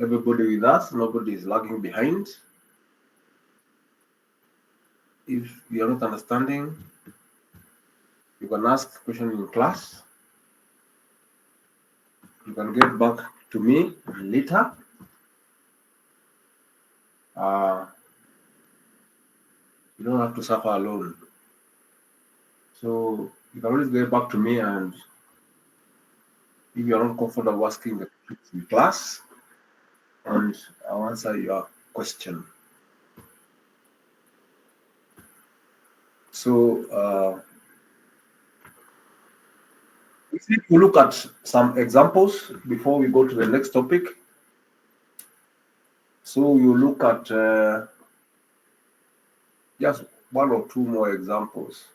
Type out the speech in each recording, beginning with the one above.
Everybody with us, nobody is lagging behind. If you are not understanding, you can ask question in class. You can get back to me later. You don't have to suffer alone. So you can always get back to me, and if you are not comfortable asking the questions in class, and I'll answer your question. So if we look at some examples before we go to the next topic. So you look at just one or two more examples.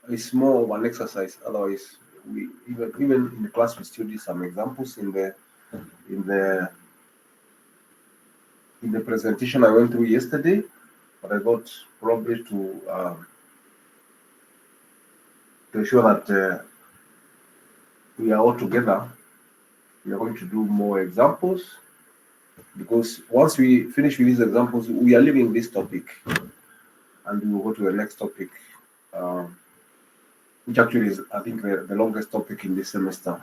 It's more of an exercise. Otherwise, we even in the class we still did some examples in the presentation I went through yesterday, but I got probably to ensure that we are all together. We are going to do more examples, because once we finish with these examples, we are leaving this topic and we will go to the next topic, which actually is, I think, the longest topic in this semester,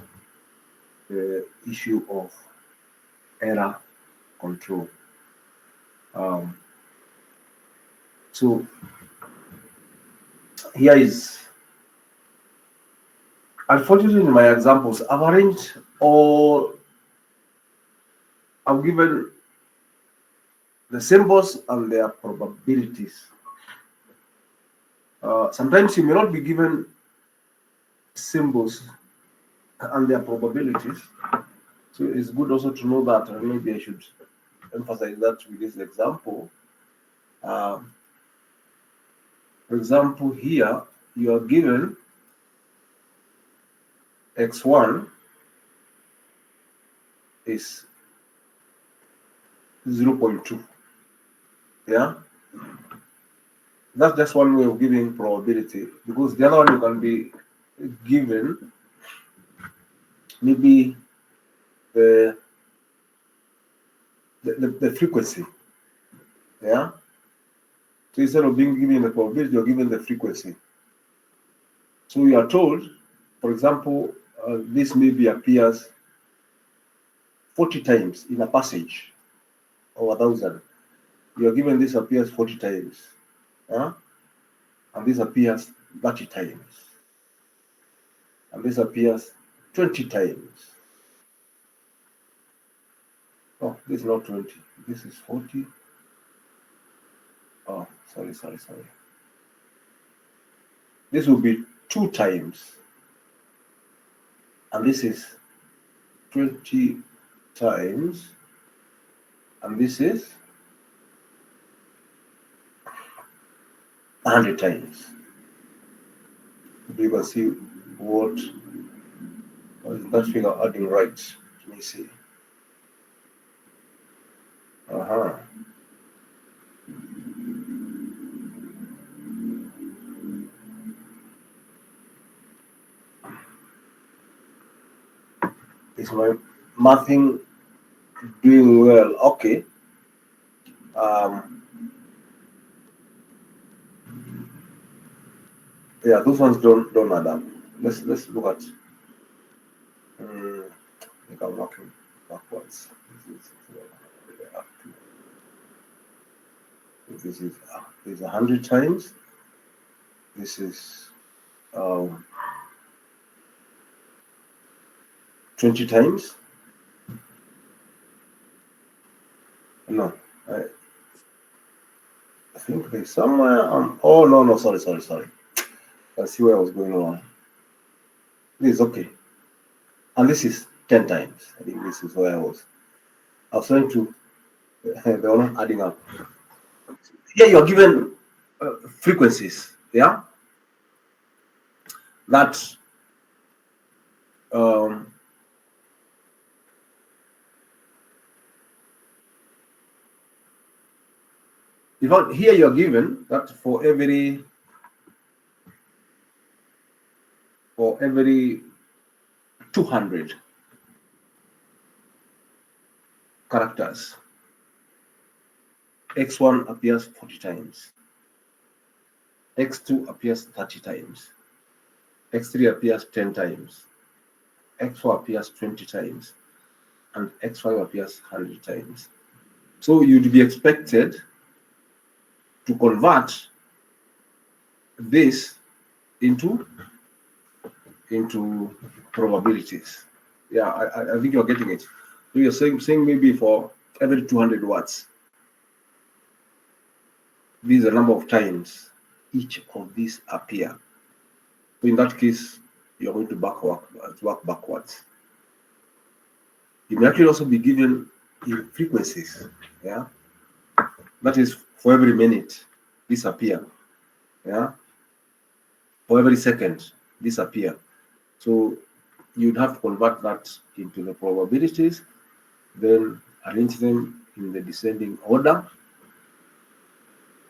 the issue of error control. So here is, unfortunately, in my examples, I've arranged all, I've given the symbols and their probabilities. Sometimes you may not be given symbols and their probabilities, so it's good also to know that, and maybe I should emphasize that with this example. For example, here you are given x1 is 0.2. Yeah, that's just one way of giving probability, because the other one you can be given maybe the frequency. Yeah, so instead of being given the probability, you're given the frequency. So you are told, for example, this maybe appears 40 times in a passage of 1,000. You are given this appears 40 times, and this appears 30 times, and this appears 20 times. Oh, this is not 20. This is 40. Oh, sorry. This will be 2 times, and this is 20 times, and this is 100 times. You can see what is that figure adding right. Let me see. Is my mathing doing well? Okay. Yeah, those ones don't add up. Let's look at. I think I'm working backwards. This is 100 times. This is 20 times. No, I think there's somewhere. Oh no, sorry. I see where I was going wrong. This is okay, and this is 10 times. I think this is where I was. I was trying to. They are not adding up. Here you are given frequencies. Yeah, that here you are given that for every 200 characters. X1 appears 40 times. X2 appears 30 times. X3 appears 10 times. X4 appears 20 times. And X5 appears 100 times. So you'd be expected to convert this into probabilities. Yeah, I think you're getting it. So you're saying maybe for every 200 watts, this is the number of times each of these appear. So in that case, you're going to work backwards. You may actually also be given in frequencies. Yeah, that is for every minute this appear. Yeah, for every second this appear. So you'd have to convert that into the probabilities, then arrange them in the descending order,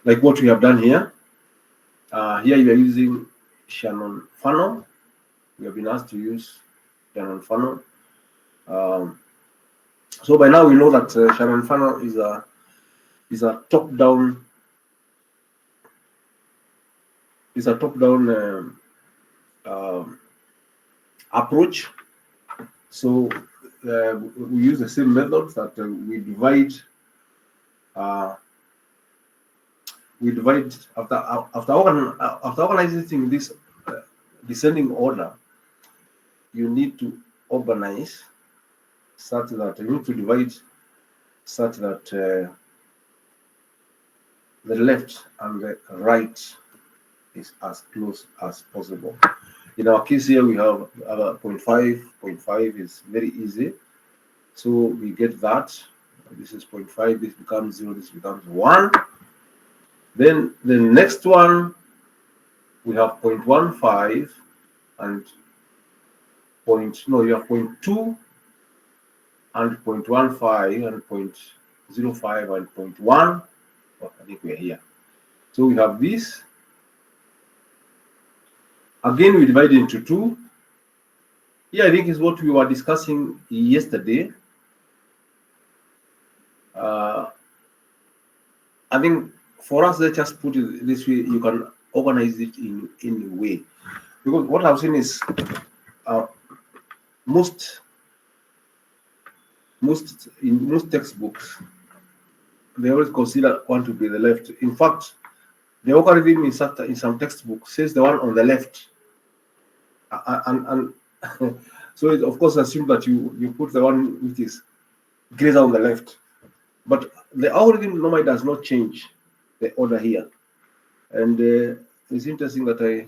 like what we have done here. Here you are using Shannon funnel. We have been asked to use Shannon funnel. So by now we know that Shannon funnel is a top-down approach. So we use the same methods that we divide after organizing this descending order. You need to organize such that you need to divide such that the left and the right is as close as possible. In our case here, we have 0.5. 0.5 is very easy. So we get that. This is 0.5. This becomes 0. This becomes 1. Then the next one, we have 0.15 and you have 0.2 and 0.15 and 0.05 and 0.1. Oh, I think we are here. So we have this. Again, we divide it into 2. Here, I think is what we were discussing yesterday. I think for us, let's just put it this way. You can organize it in any way, because what I've seen is most textbooks, they always consider one to be the left. In fact, the algorithm in some textbooks says the one on the left, and so it of course assumes that you put the one which is greater on the left. But the algorithm normally does not change the order here. And it's interesting that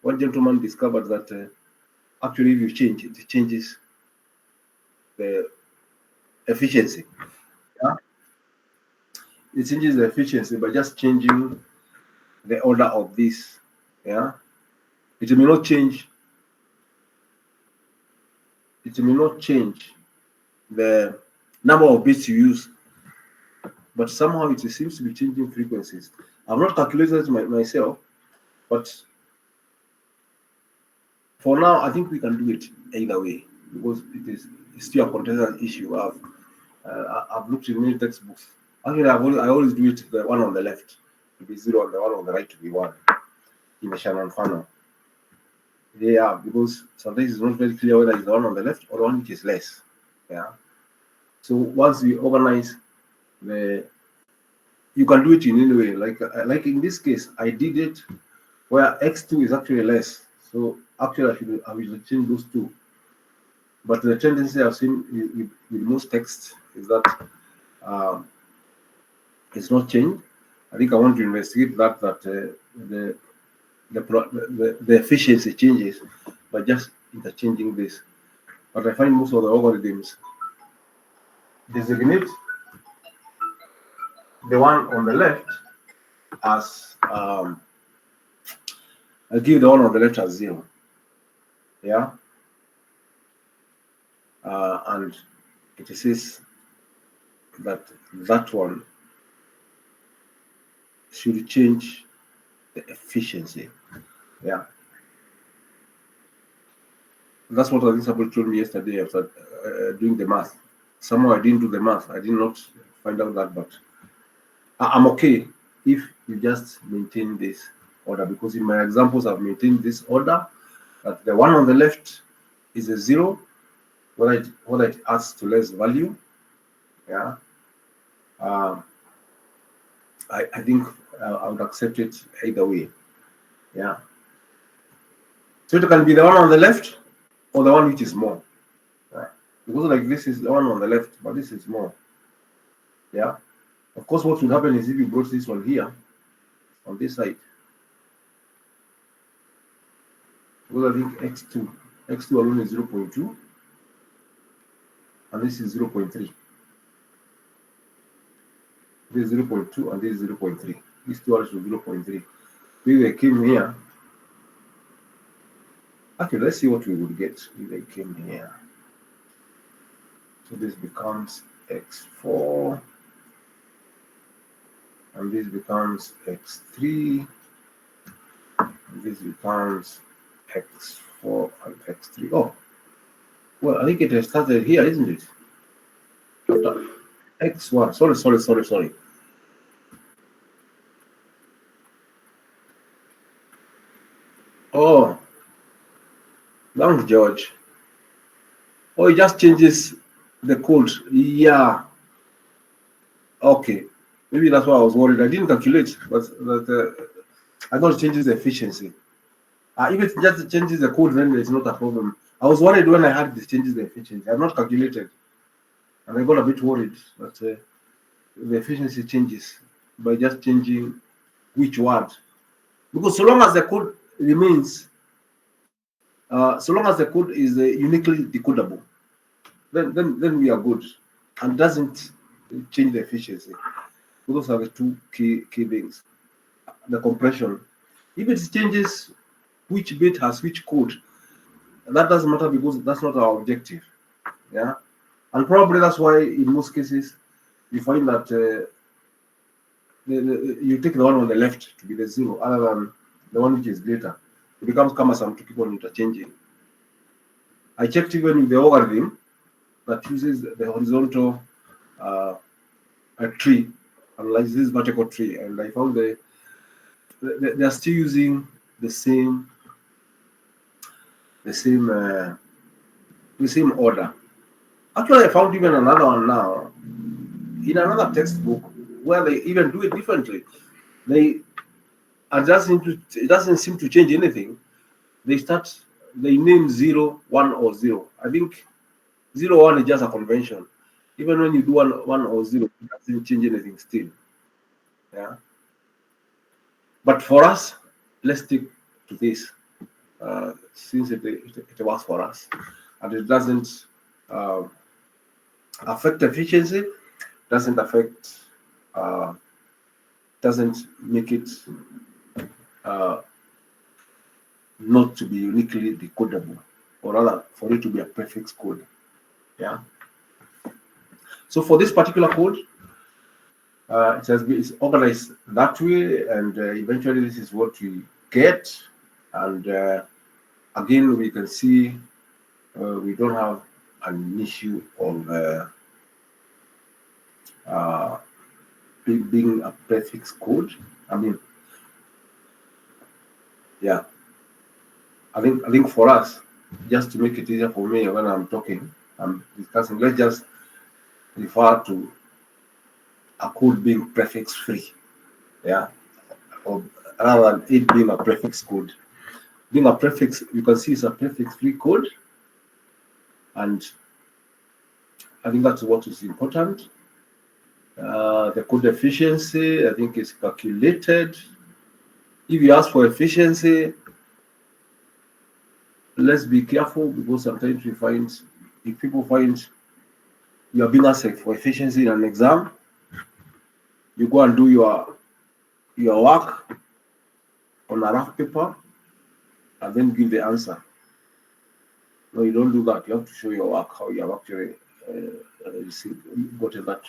one gentleman discovered that actually if you change it, it changes the efficiency. Yeah? It changes the efficiency by just changing the order of this. Yeah, it may not change. It may not change the number of bits you use, but somehow it seems to be changing frequencies. I've not calculated it myself, but for now, I think we can do it either way, because it's still a contested issue. I've looked in many textbooks. Actually, I always do it the one on the left to be 0 and the one on the right to be 1 in the Shannon funnel. Yeah, because sometimes it's not very clear whether it's the one on the left or the one which is less. Yeah. So once we organize you can do it in any way. Like in this case, I did it where x2 is actually less. So actually, I will change those two. But the tendency I've seen with most texts is that it's not changed. I think I want to investigate that the efficiency changes by just interchanging this. But I find most of the algorithms designate the one on the left as I give the one on the left as 0. Yeah. And it says that one should change the efficiency. Yeah. That's what I think somebody told me yesterday after doing the math. somehow I didn't do the math. I did not find out that, but I'm okay if you just maintain this order, because in my examples I've maintained this order, that the one on the left is a 0, whether it adds to less value. Yeah. I think I would accept it either way. Yeah. So it can be the one on the left or the one which is more. Right? Because like this is the one on the left, but this is more. Yeah. Of course, what would happen is if you brought this one here on this side, because I think x2 alone is 0.2, and this is 0.3. This is 0.2 and this is 0.3. These two are 0.3. If they came here, okay, let's see what we would get if they came here. So this becomes x4, and this becomes x3, and this becomes x4 and x3. Oh, well, I think it has started here, isn't it? After x1. Sorry. Oh, thanks, George. Oh, it just changes the code. Yeah. Okay. Maybe that's why I was worried. I didn't calculate, but I thought it changes the efficiency. If it just changes the code, then it's not a problem. I was worried when I had this changes the efficiency. I've not calculated, and I got a bit worried that the efficiency changes by just changing which word. Because so long as the code remains, so long as the code is uniquely decodable, then we are good, and doesn't change the efficiency. Those are the two key things. The compression. If it changes which bit has which code, that doesn't matter, because that's not our objective. Yeah, and probably that's why in most cases you find that you take the one on the left to be the 0, other than the one which is greater. It becomes cumbersome to keep on interchanging. I checked even with the algorithm that uses the horizontal tree, unlike this vertical tree, and I found they're still using the same order. Actually, I found even another one now in another textbook where they even do it differently. It doesn't seem to change anything. They name 0, 1, or 0. I think 0, 1 is just a convention. Even when you do 1, or 0, it doesn't change anything still. Yeah. But for us, let's stick to this, since it works for us, and it doesn't affect efficiency, doesn't make it not to be uniquely decodable, or rather for it to be a prefix code. Yeah. So for this particular code, it's organized that way, and eventually this is what we get. And again, we can see we don't have an issue of being a prefix code. I mean, yeah. I think for us, just to make it easier for me when I'm discussing, let's just refer to a code being prefix free. Yeah. Or rather than it being a prefix code. Being a prefix, you can see it's a prefix free code. And I think that's what is important. The code efficiency, I think, is calculated. If you ask for efficiency, let's be careful, because sometimes if people find you are being asked for efficiency in an exam, you go and do your work on a rough paper and then give the answer. No, you don't do that. You have to show your work, how you have actually gotten that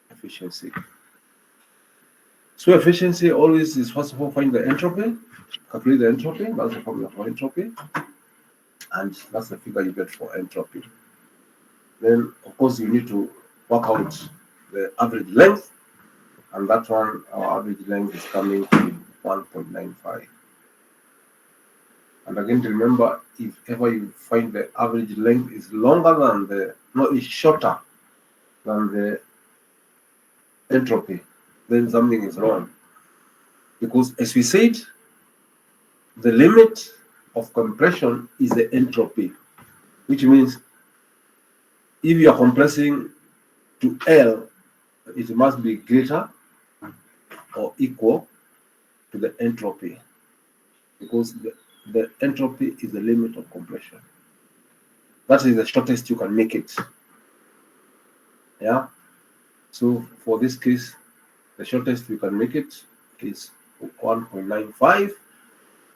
efficiency. So efficiency always is, first of all, find the entropy, calculate the entropy. That's the formula for entropy, and that's the figure you get for entropy. Then, of course, you need to work out the average length, and that one, our average length is coming to 1.95. And again, remember, if ever you find the average length is longer than is shorter than the entropy, then something is wrong. Because as we said, the limit of compression is the entropy, which means if you are compressing to L, it must be greater or equal to the entropy, because the entropy is the limit of compression. That is the shortest you can make it. Yeah. So for this case, the shortest we can make it is 1.95,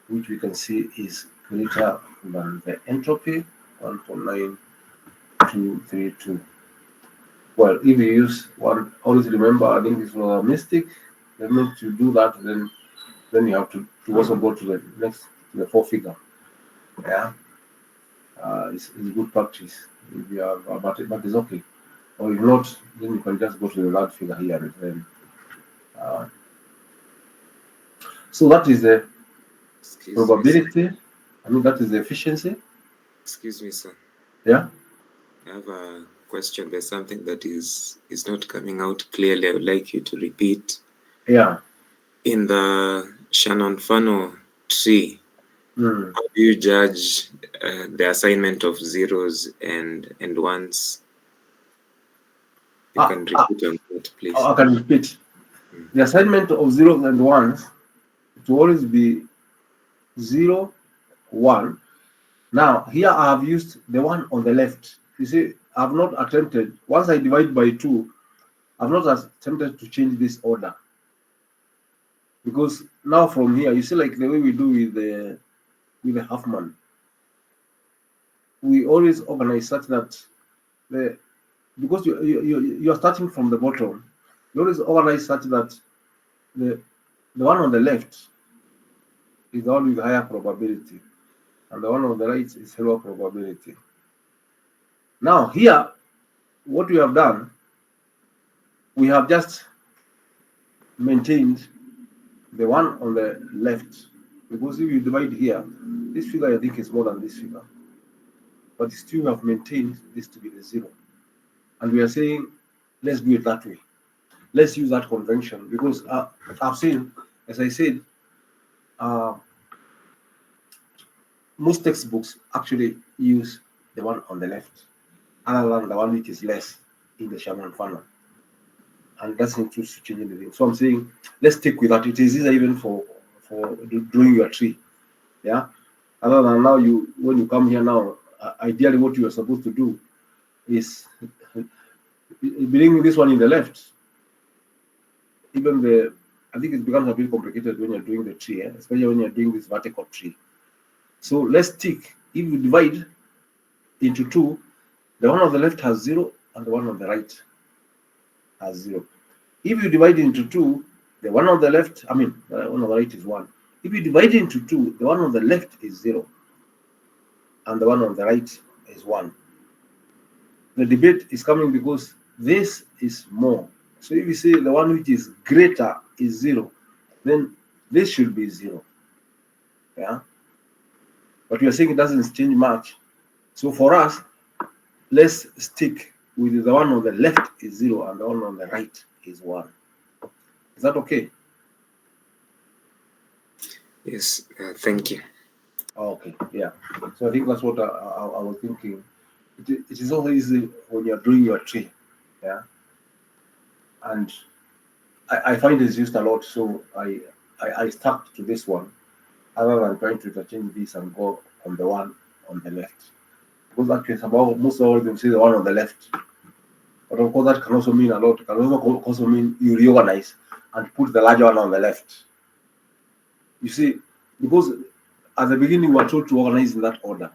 which we can see is greater than the entropy, 1.9232. Well, if you use one, always remember, I think this was a mistake. The moment you do that, then you have to also go to the next, to the 4 figure. Yeah. It's good practice if you have, but it's okay. Or if not, then you can just go to the large figure here and then. So that is the probability. I mean, that is the efficiency. Excuse me, sir. Yeah. I have a question. There's something that is not coming out clearly. I would like you to repeat. Yeah. In the Shannon-Fano tree, how do you judge the assignment of zeros and ones? You can repeat on that, please. I can repeat. The assignment of zeros and ones, it will always be 0, 1. Now, here I have used the one on the left. You see, I have not attempted, once I divide by 2, I have not attempted to change this order. Because now from here, you see, like the way we do with the Huffman, we always organize such that because you are starting from the bottom, you always organize such that the one on the left is the one with higher probability, and the one on the right is lower probability. Now here, what we have done, we have just maintained the one on the left, because if you divide here, this figure I think is more than this figure, but still have maintained this to be the 0. And we are saying, let's do it that way. Let's use that convention, because I've seen, as I said, most textbooks actually use the one on the left, other than the one which is less in the Shannon-Fano. And that's not to change anything. So I'm saying, let's stick with that. It is easier even for drawing your tree. Yeah. Other than now, when you come here now, ideally what you are supposed to do is bring this one in the left. Even I think it becomes a bit complicated when you're doing the tree, especially when you're doing this vertical tree. So let's stick. If you divide into 2, the one on the left has 0 and the one on the right has 0. If you divide into 2, the one on the left, the one on the right is 1. If you divide into 2, the one on the left is 0 and the one on the right is 1. The debate is coming because this is more. So if you say the one which is greater is 0, then this should be 0. Yeah. But we are saying it doesn't change much. So for us, let's stick with the one on the left is 0 and the one on the right is 1. Is that okay? Yes, thank you. Okay, yeah. So I think that's what I was thinking. It is also easy when you're doing your tree, yeah. And I find it's used a lot, so I stuck to this one, other than trying to interchange this and go on the one on the left. Because actually, about most of them say the one on the left. But of course, that can also mean a lot. It can also mean you reorganize and put the larger one on the left. You see, because at the beginning we were told to organize in that order.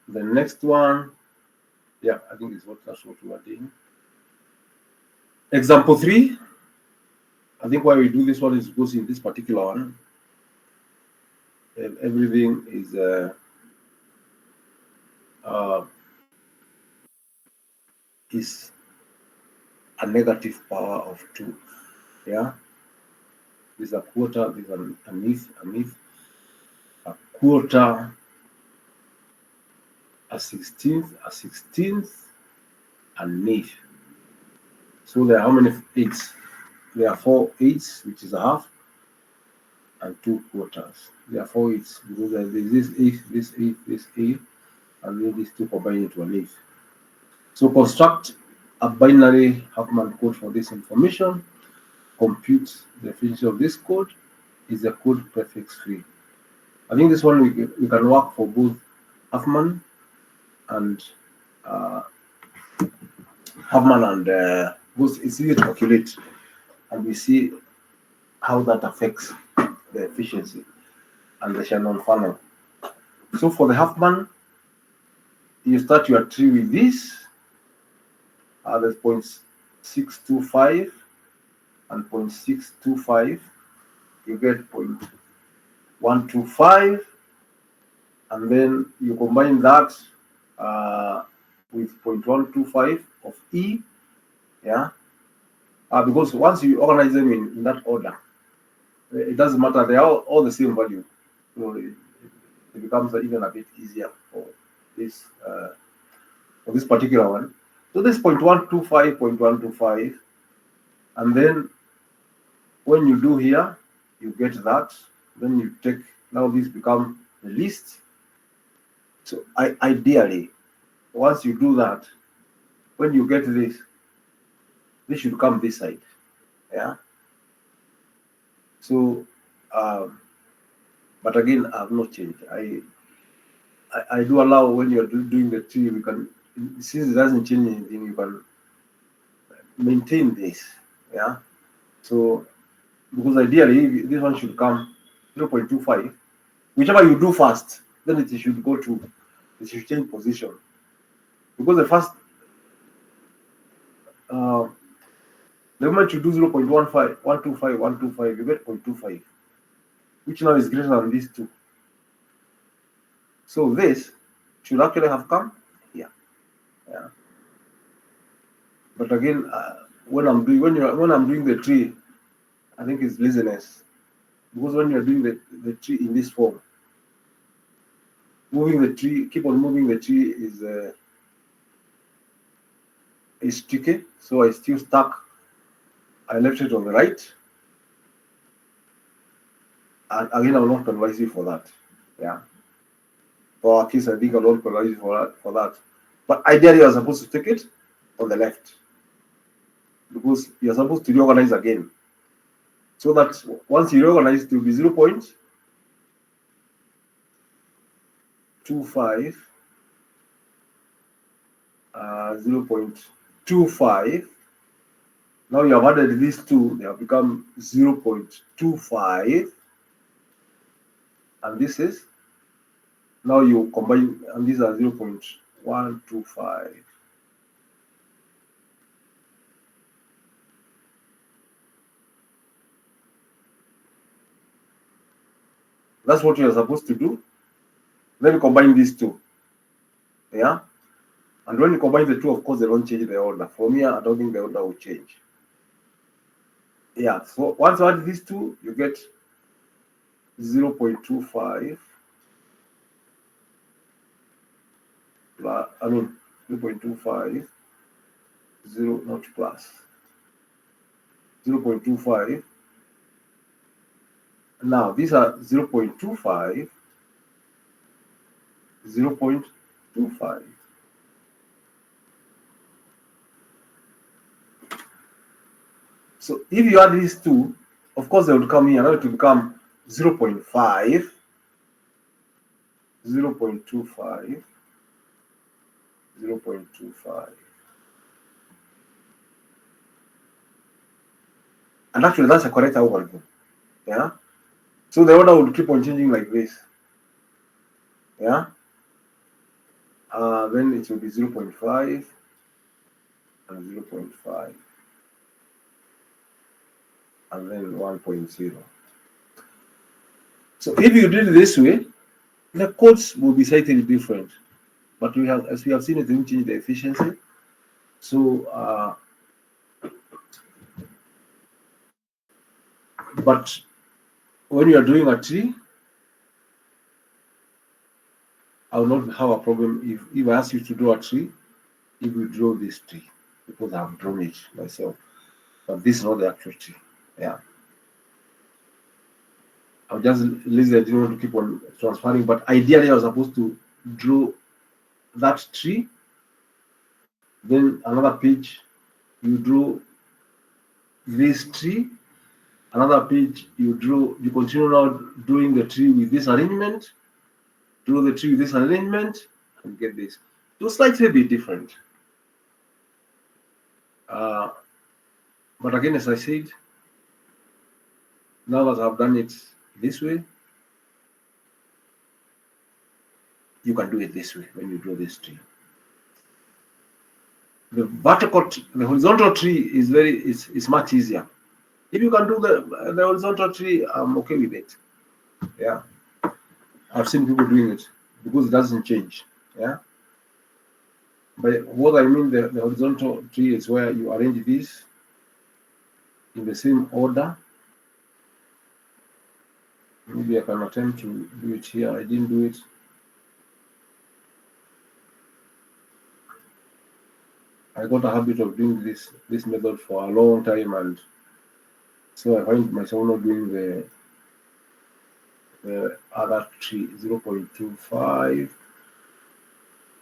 The next one, yeah, I think that's what we are doing. Example 3. I think why we do this one is because in this particular one, everything is a negative power of 2. Yeah, this is a quarter, this is an eighth, a quarter, a 16th, an eighth. So there are how many eighths? There are 4 eighths, which is a half, and 2 quarters. There are 4 eighths because there is this eighth, this eighth, this eighth, and then these two combine into an eighth. So construct a binary Huffman code for this information. Compute the efficiency of this code. Is the code prefix free? I think this one we can work for both Huffman and because it's easy to calculate, and we see how that affects the efficiency and the Shannon funnel. So for the Huffman, you start your tree with this. There's 0.625 and 0.625. You get 0.125, and then you combine that with 0.125 of E. Yeah, because once you organize them in that order, it doesn't matter, they are all the same value. So it becomes even a bit easier for this particular one. So this 0.125, 0.125, and then when you do here, you get that. Then you take, now this become the list. So ideally, once you do that, when you get this should come this side. Yeah. So, but again, I have not changed. I do allow when you're doing the tree, we can, since it doesn't change anything, you can maintain this. Yeah. So, because ideally, this one should come 0.25. Whichever you do first, then it should go to, it should change position. Because the first, the moment you do 0.15, 125, 125, you get 0.25, which now is greater than these two. So this should actually have come here. Yeah. But again, when I'm doing the tree, I think it's laziness, because when you're doing the tree in this form, moving the tree, keep on moving the tree is tricky. So I still stuck. I left it on the right, and again, I will not advise you for that. Yeah. Or at least I think I will not advise you for that. But ideally, you're supposed to take it on the left, because you're supposed to reorganize again. So that once you reorganize, it will be 0.25, 0.25. Now you have added these two, they have become 0.25, and this is, now you combine, and these are 0.125. That's what you're supposed to do. Then you combine these two. Yeah? And when you combine the two, of course, they don't change the order. From here, I don't think the order will change. Yeah, so once you add these two, you get 0.25. I mean, 0.25, 0 not plus, 0.25. Now, these are 0.25, 0.25. So if you add these two, of course, they will come here. Now it will become 0.5, 0.25, 0.25. And actually, that's a correct algorithm. Yeah. So the order will keep on changing like this. Yeah. Then it will be 0.5 and 0.5. and then 1.0. So if you did it this way, the codes will be slightly different. But we have, as we have seen, it will change the efficiency. So, but when you are doing a tree, I will not have a problem if I ask you to draw a tree, if you draw this tree, because I've drawn it myself. But this is not the actual tree. Yeah. I'm just lazy, I didn't want to keep on transferring, but ideally I was supposed to draw that tree. Then another page, you draw this tree. Another page, you continue now drawing the tree with this arrangement, draw the tree with this arrangement, and get this. It will slightly be different. But again, as I said, now that I've done it this way, you can do it this way when you draw this tree. The horizontal tree is much easier. If you can do the horizontal tree, I'm okay with it. Yeah, I've seen people doing it because it doesn't change. Yeah, but what I mean, the horizontal tree is where you arrange these in the same order. Maybe I can attempt to do it here. I didn't do it. I got a habit of doing this method for a long time, and so I find myself not doing the other tree 0.25,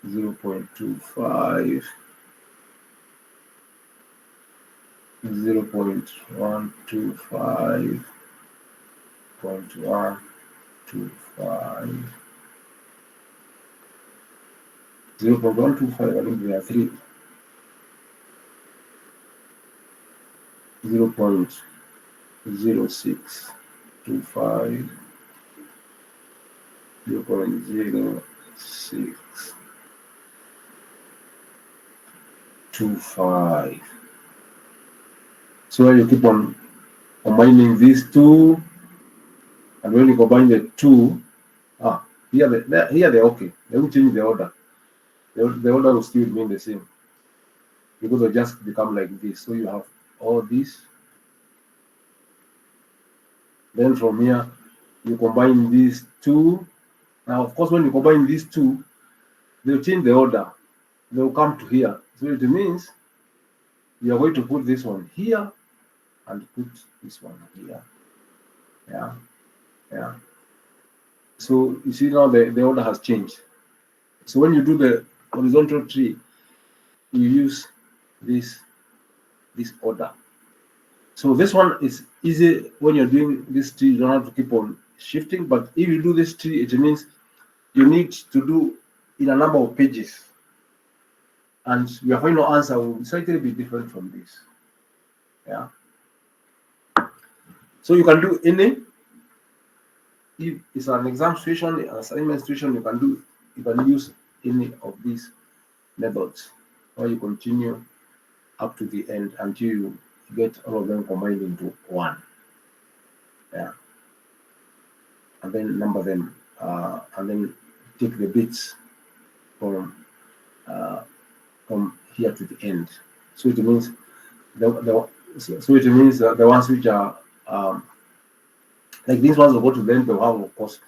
0.25, 0.125, 0.125, 0.125. I think there are three. 0.0625, 0.0625. So when you keep on combining these two, and when you combine the two, here they're okay. They will change the order. The order will still remain the same because they just become like this. So you have all this. Then from here, you combine these two. Now, of course, when you combine these two, they'll change the order. They'll come to here. So it means you are going to put this one here and put this one here. Yeah. Yeah. So you see now the order has changed. So when you do the horizontal tree, you use this order. So this one is easy when you're doing this tree. You don't have to keep on shifting. But if you do this tree, it means you need to do in a number of pages, and your final answer will slightly be different from this. Yeah. So you can do any. If it's an exam situation, an assignment situation, you can use any of these methods, or you continue up to the end until you get all of them combined into one. Yeah. And then number them, and then take the bits from here to the end. So it means the ones which are like these ones will go to them. They'll have, of course,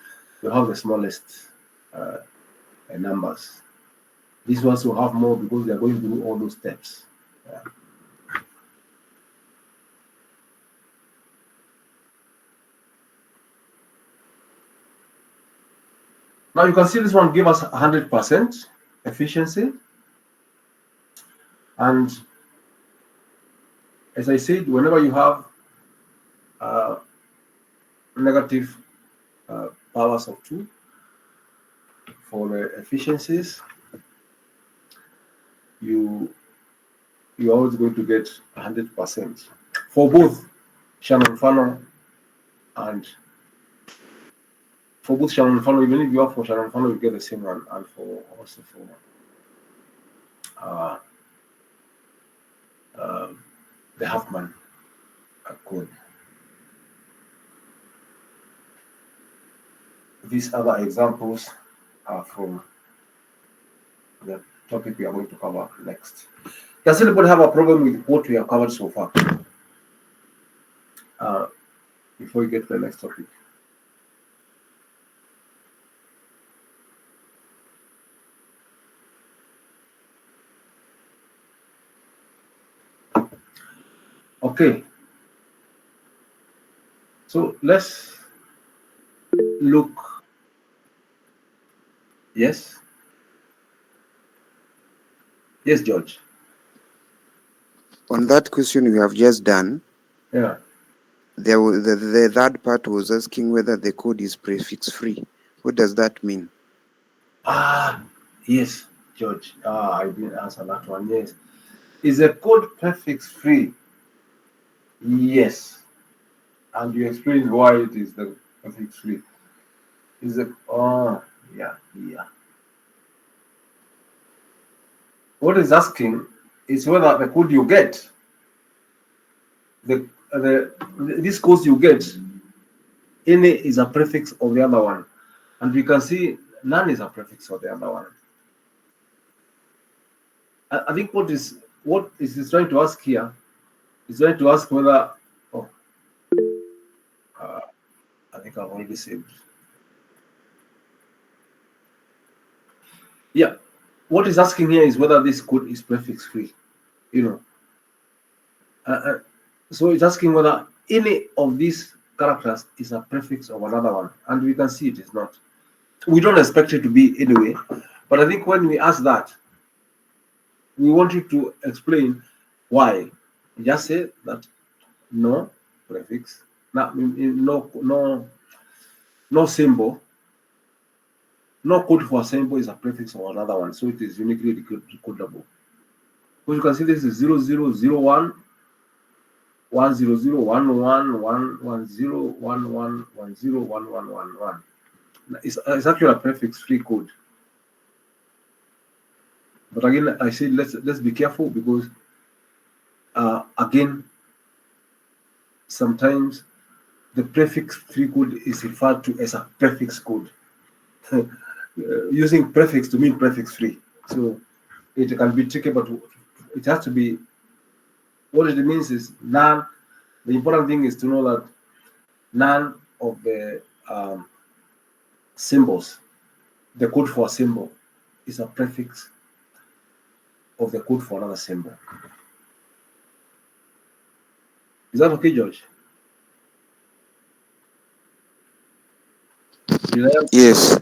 they'll have the smallest numbers. These ones will have more because they are going through all those steps. Yeah. Now you can see this one give us 100% efficiency. And as I said, whenever you have negative powers of 2 for the efficiencies, you're always going to get 100% for both Shannon-Fano and for both Shannon-Fano. Even if you have for Shannon-Fano, you get the same one, and for also for the Huffman code. these other examples are from the topic we are going to cover next. Does anybody have a problem with what we have covered so far? Before we get to the next topic. Okay. So let's look. Yes. Yes, George. On that question we have just done, Yeah. the third part was asking whether the code is prefix free. What does that mean? Yes, George. I didn't answer that one. Yes. Is the code prefix free? Yes. And you explained why it is the prefix free. Is it? Oh, yeah. What is asking is whether the code you get, this code you get, any is a prefix of the other one, and we can see none is a prefix of the other one. I think what is trying to ask here is trying to ask whether. Oh, I think I've already saved. Yeah, what is asking here is whether this code is prefix free. So it's asking whether any of these characters is a prefix of another one, and we can see it is not. We don't expect it to be anyway, but I think when we ask that, we want you to explain why. Just say that no prefix, no symbol, no code for a symbol is a prefix of another one, so it is uniquely decodable. So you can see this is 0001 10011111011101111. It's actually a prefix-free code. But again, I say let's be careful because again, sometimes the prefix-free code is referred to as a prefix code, using prefix to mean prefix-free. So it can be tricky, but it has to be. What it means is none. The important thing is to know that none of the symbols, the code for a symbol, is a prefix of the code for another symbol. Is that okay, George? Yes.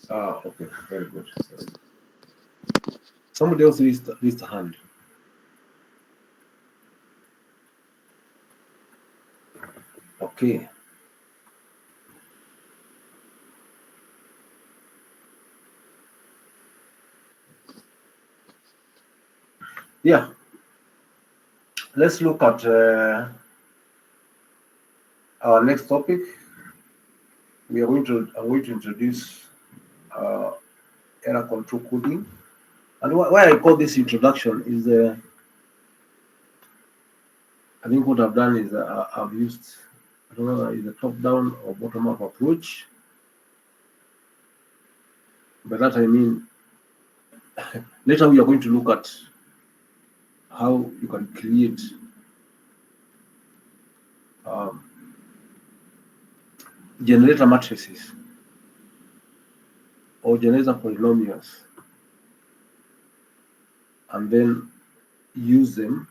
Okay, very good. Somebody else raised a hand. Okay. Yeah. Let's look at our next topic. I'm going to introduce error control coding. And why I call this introduction is I think what I've done is I've used, I don't know, is a top-down or bottom-up approach. By that I mean, later we are going to look at how you can create generator matrices or generator polynomials and then use them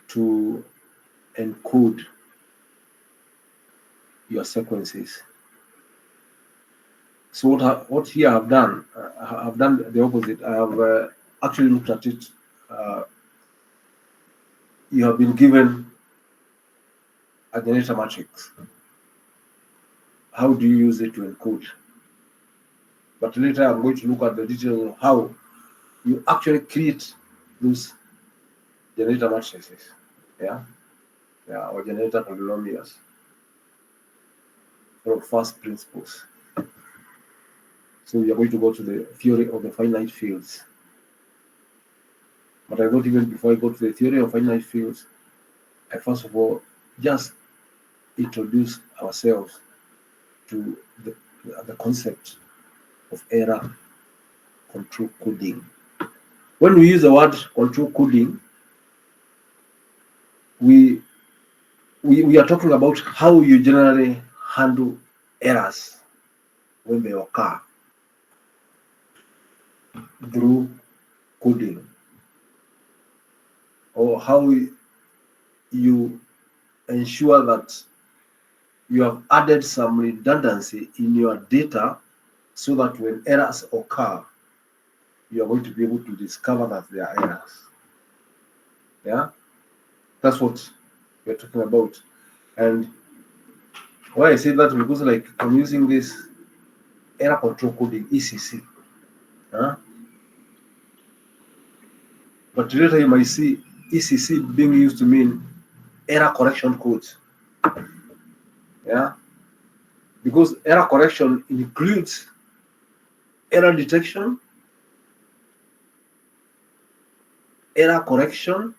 to encode your sequences. So what here I've done, I've done the opposite. I have actually looked at it. You have been given a generator matrix. How do you use it to encode? But later I'm going to look at the details of how you actually create those generator matrices. Or generator polynomials from first principles. So we are going to go to the theory of the finite fields. But I thought even before I go to the theory of finite fields, I first of all just introduce ourselves to the concept of error control coding. When we use the word control coding, we are talking about how you generally handle errors when they occur through coding, or how you ensure that you have added some redundancy in your data so that when errors occur, you are going to be able to discover that they are errors. Yeah, that's what we're talking about. And why I say that, because like I'm using this error control coding, ECC. But later you might see ECC being used to mean error correction codes. Yeah, because error correction includes error detection, error correction,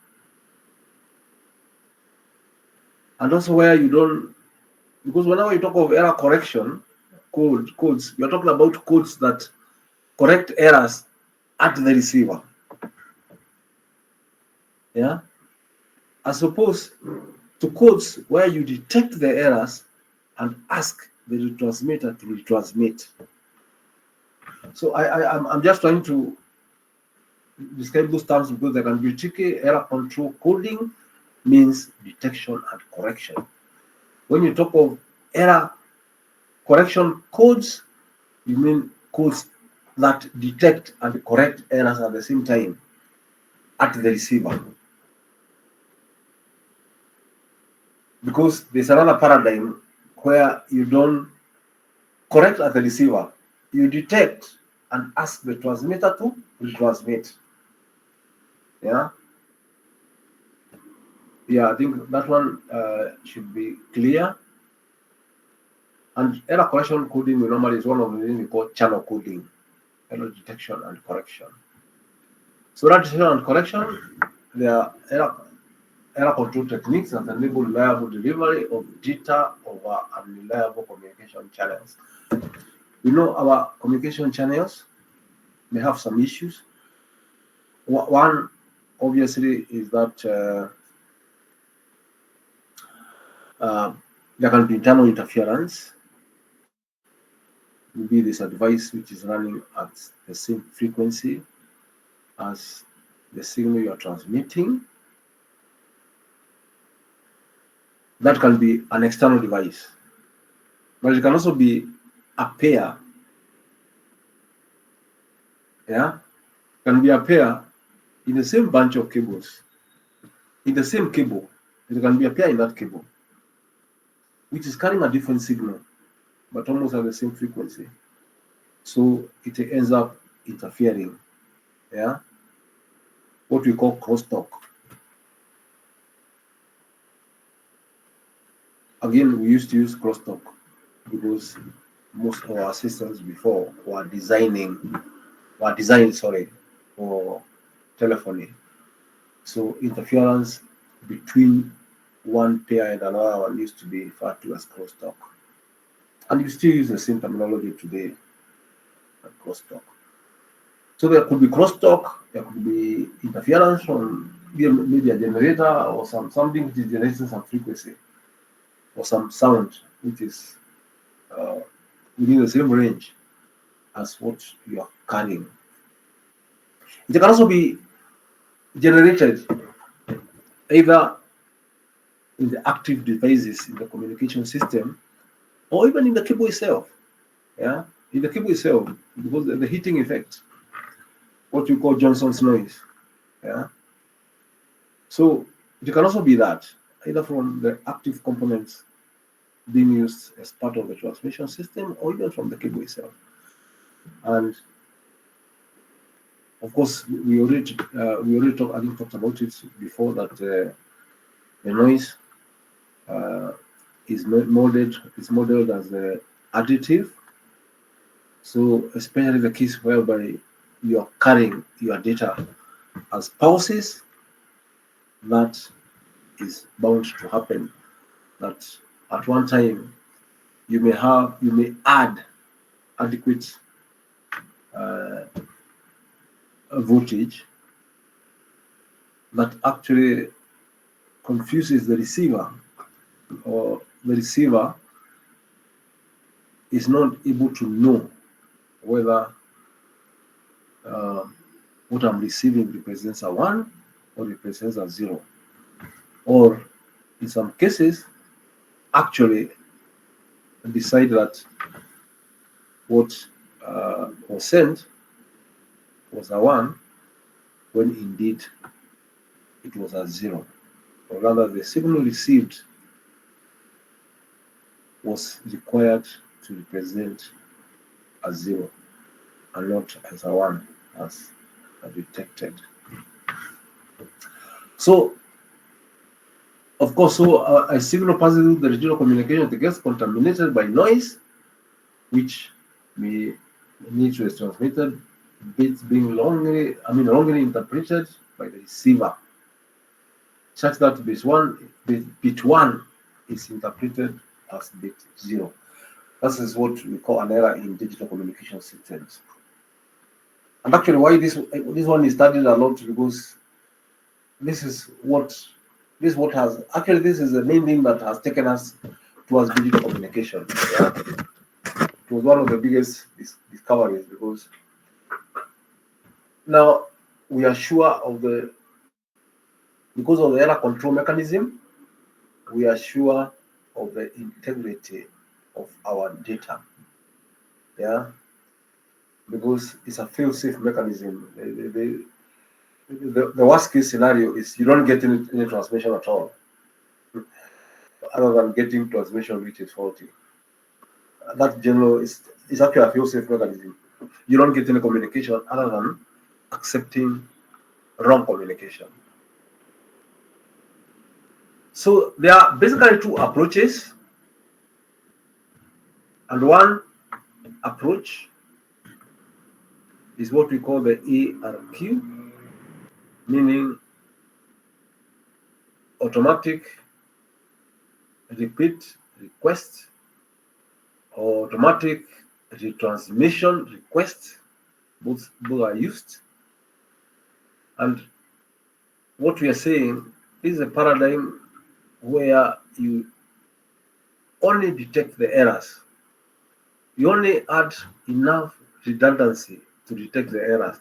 and also where you don't, because whenever you talk of error correction codes, you're talking about codes that correct errors at the receiver. Yeah, as opposed to codes where you detect the errors and ask the retransmitter to retransmit. So I'm just trying to describe those terms because they can be tricky. Error control coding means detection and correction. When you talk of error correction codes, you mean codes that detect and correct errors at the same time at the receiver. Because there's another paradigm where you don't correct at the receiver, you detect and ask the transmitter to retransmit. Yeah, I think that one should be clear. And error correction coding normally is one of the things we call channel coding, error detection and correction. So error detection and correction, there are error control techniques that enable reliable delivery of data over unreliable communication channels. We know our communication channels may have some issues. One, obviously, is that there can be internal interference. Maybe there's a device which is running at the same frequency as the signal you are transmitting. That can be an external device, but it can also be a pair. Yeah, it can be a pair in the same bunch of cables, in the same cable. There can be a pair in that cable, which is carrying a different signal, but almost at the same frequency. So it ends up interfering. Yeah, what we call crosstalk. Again, we used to use crosstalk because most of our systems before were designed for telephony. So interference between one pair and another one used to be referred to as crosstalk. And you still use the same terminology today, crosstalk. So there could be crosstalk, there could be interference from maybe a generator or something which is generating some frequency or some sound which is within the same range as what you are carrying. It can also be generated either in the active devices in the communication system or even in the cable itself. Yeah, in the cable itself, because the heating effect, what you call Johnson's noise. Yeah, so it can also be that either from the active components being used as part of the transmission system or even from the cable itself. And of course, we already talked about it before that the noise is modeled as additive. So especially the case whereby you are carrying your data as pulses, that is bound to happen. That at one time you may add adequate voltage that actually confuses the receiver, or the receiver is not able to know whether what I'm receiving represents a 1 or represents a 0. Or in some cases, actually decide that what was sent was a 1 when indeed it was a 0. Or rather, the signal received was required to represent a 0 and not as a 1 as detected. So, of course, a signal passes through the regional communication, it gets contaminated by noise, which may need to be transmitted, bits being wrongly interpreted by the receiver, such that bit 1 is interpreted as bit 0. This is what we call an error in digital communication systems. And actually, why this one is studied a lot, because this is the main thing that has taken us towards digital communication. Yeah? It was one of the biggest discoveries, because now we are sure because of the error control mechanism, we are sure of the integrity of our data. Yeah, because it's a fail-safe mechanism. The worst case scenario is you don't get any transmission at all, other than getting transmission which is faulty. That general is actually a fail-safe mechanism. You don't get any communication other than accepting wrong communication. So there are basically two approaches, and one approach is what we call the ARQ, meaning automatic repeat request or automatic retransmission request. Both are used. And what we are saying is a paradigm where you only detect the errors. You only add enough redundancy to detect the errors.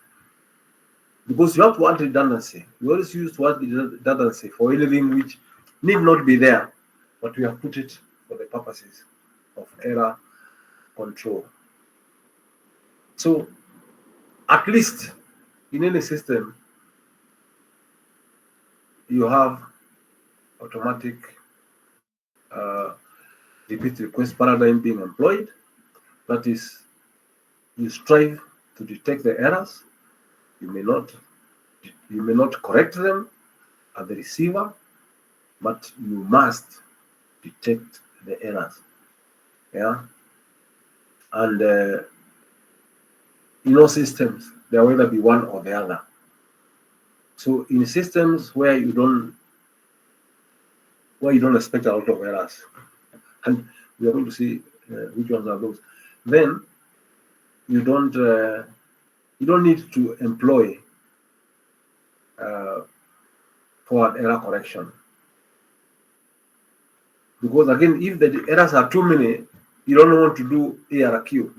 Because you have to add redundancy. We always use to add redundancy for anything which need not be there, but we have put it for the purposes of error control. So, at least in any system, you have automatic repeat request paradigm being employed. That is, you strive to detect the errors. You may not correct them at the receiver, but you must detect the errors. Yeah, and in all systems, there will either be one or the other. So in systems where you don't expect a lot of errors, and we are going to see which ones are those, then you don't need to employ forward error correction, because again, if the errors are too many, you don't want to do ARQ.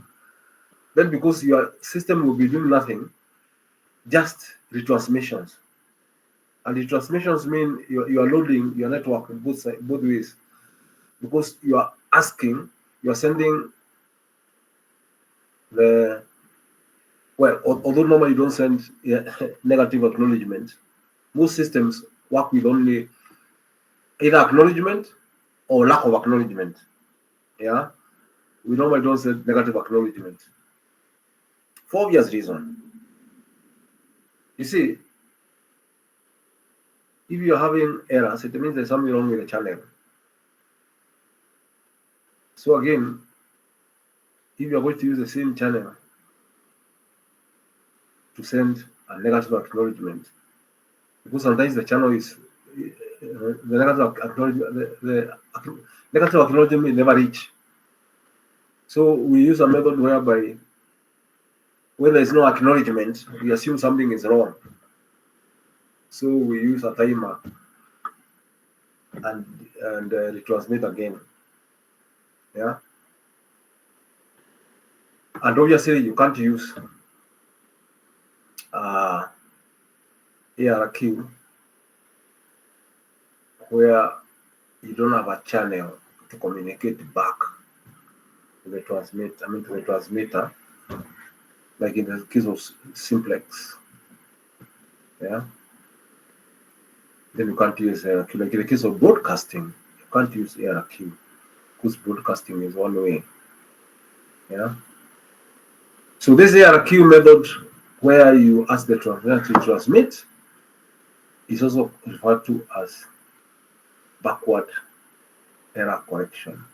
Then, because your system will be doing nothing, just retransmissions, and retransmissions mean you are loading your network both ways, because you are sending although normally you don't send negative acknowledgement, most systems work with only either acknowledgement or lack of acknowledgement. Yeah, we normally don't send negative acknowledgement for obvious reason. You see, if you're having errors, it means there's something wrong with the channel. So again, if you're going to use the same channel to send a negative acknowledgement, because sometimes the channel is the negative acknowledgement, the negative acknowledgement never reach. So we use a method whereby when there is no acknowledgement, we assume something is wrong. So we use a timer and retransmit again. Yeah. And obviously you can't use ARQ where you don't have a channel to communicate back to the transmitter, like in the case of simplex. Yeah. Then you can't use ARQ. Like in the case of broadcasting, you can't use ARQ because broadcasting is one way. Yeah. So this ARQ method where you ask the transmitter to transmit is also referred to as backward error correction.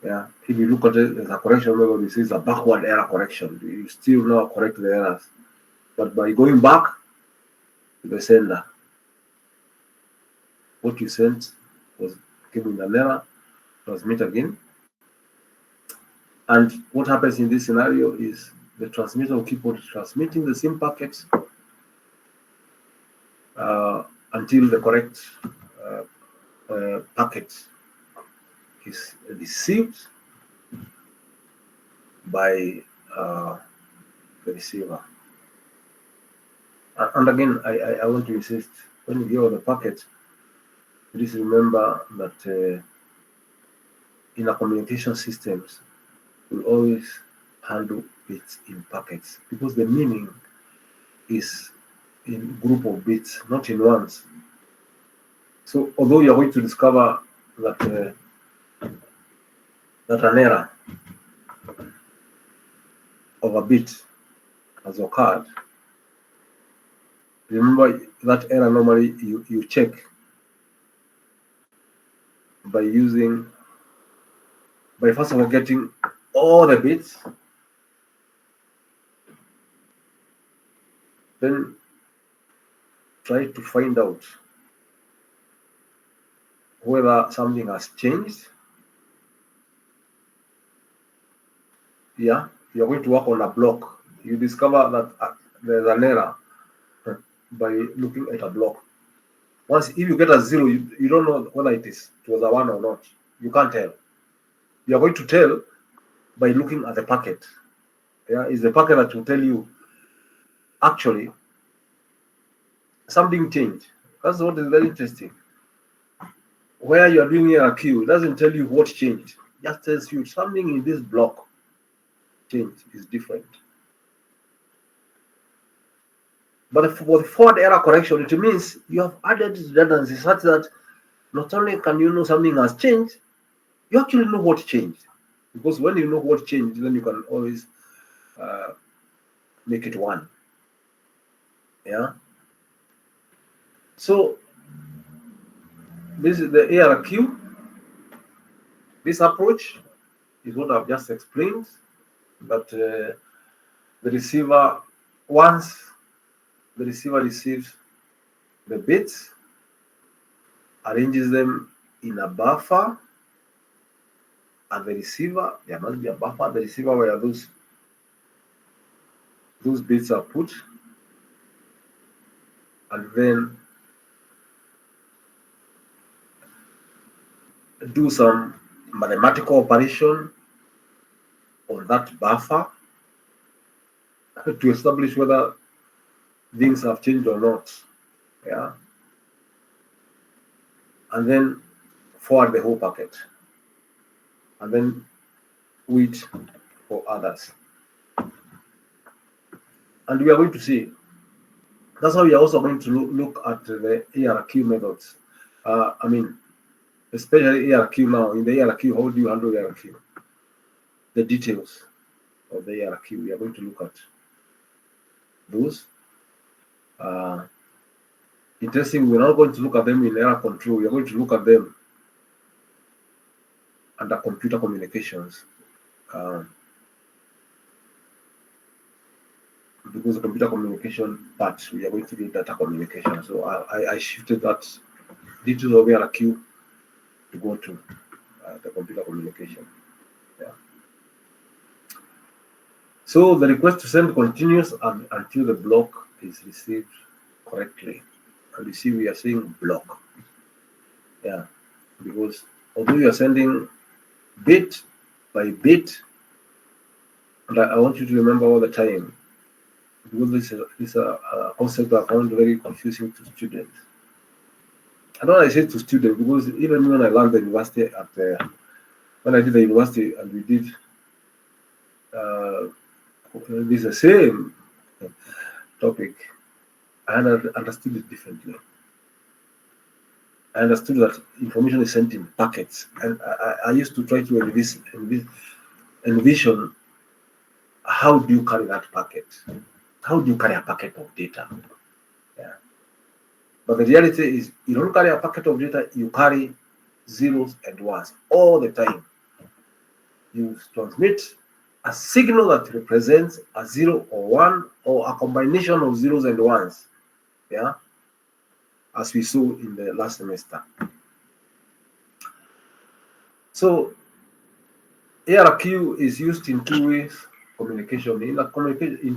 Yeah, if you look at it as a correction method, this is a backward error correction. You still now correct the errors, but by going back to the sender, what you sent was given an error, transmit again. And what happens in this scenario is the transmitter will keep on transmitting the same packets until the correct packet is received by the receiver. And again, I want to insist, when you hear the packet, please remember that in a communication systems, we always handle bits in packets because the meaning is in group of bits, not in ones. So although you're going to discover that that an error of a bit has occurred, remember that error normally you check by first of all getting all the bits, then try to find out whether something has changed. Yeah, you're going to work on a block. You discover that there's an error by looking at a block. Once, if you get a 0, you don't know whether it was a 1 or not. You can't tell. You're going to tell by looking at the packet. Yeah, it's the packet that will tell you actually something changed. That's what is very interesting. Where you are doing a queue, it doesn't tell you what changed. It just tells you something in this block changed is different. But for the forward error correction, it means you have added redundancy such that not only can you know something has changed, you actually know what changed. Because when you know what changed, then you can always make it 1. Yeah. So this is the ARQ. This approach is what I've just explained. That the receiver, once the receiver receives the bits, arranges them in a buffer, and the receiver, there must be a buffer, the receiver where those bits are put, and then do some mathematical operation on that buffer to establish whether things have changed or not. Yeah. And then forward the whole packet. And then wait for others. And we are going to see. That's how we are also going to look at the ARQ methods. Especially ARQ now. In the ARQ, how do you handle ARQ? The details of the ARQ. We are going to look at those. Interesting, we're not going to look at them in error control. We are going to look at them under computer communications. Because the computer communication part, we are going to do data communication. So I shifted that details of ARQ to go to the computer communication. Yeah. So the request to send continues until the block is received correctly. And you see we are saying block. Yeah. Because although you are sending bit by bit, and I want you to remember all the time, because this is a concept I found very confusing to students. I don't know I say to students because even when I learned the university when I did the university and we did this the same topic, I understood it differently. I understood that information is sent in packets, and I used to try to envision how do you carry that packet? How do you carry a packet of data? Yeah. But the reality is you don't carry a packet of data, you carry zeros and ones all the time. You transmit a signal that represents a 0 or 1 or a combination of zeros and ones. Yeah. As we saw in the last semester. So ARQ is used in two-way communication. In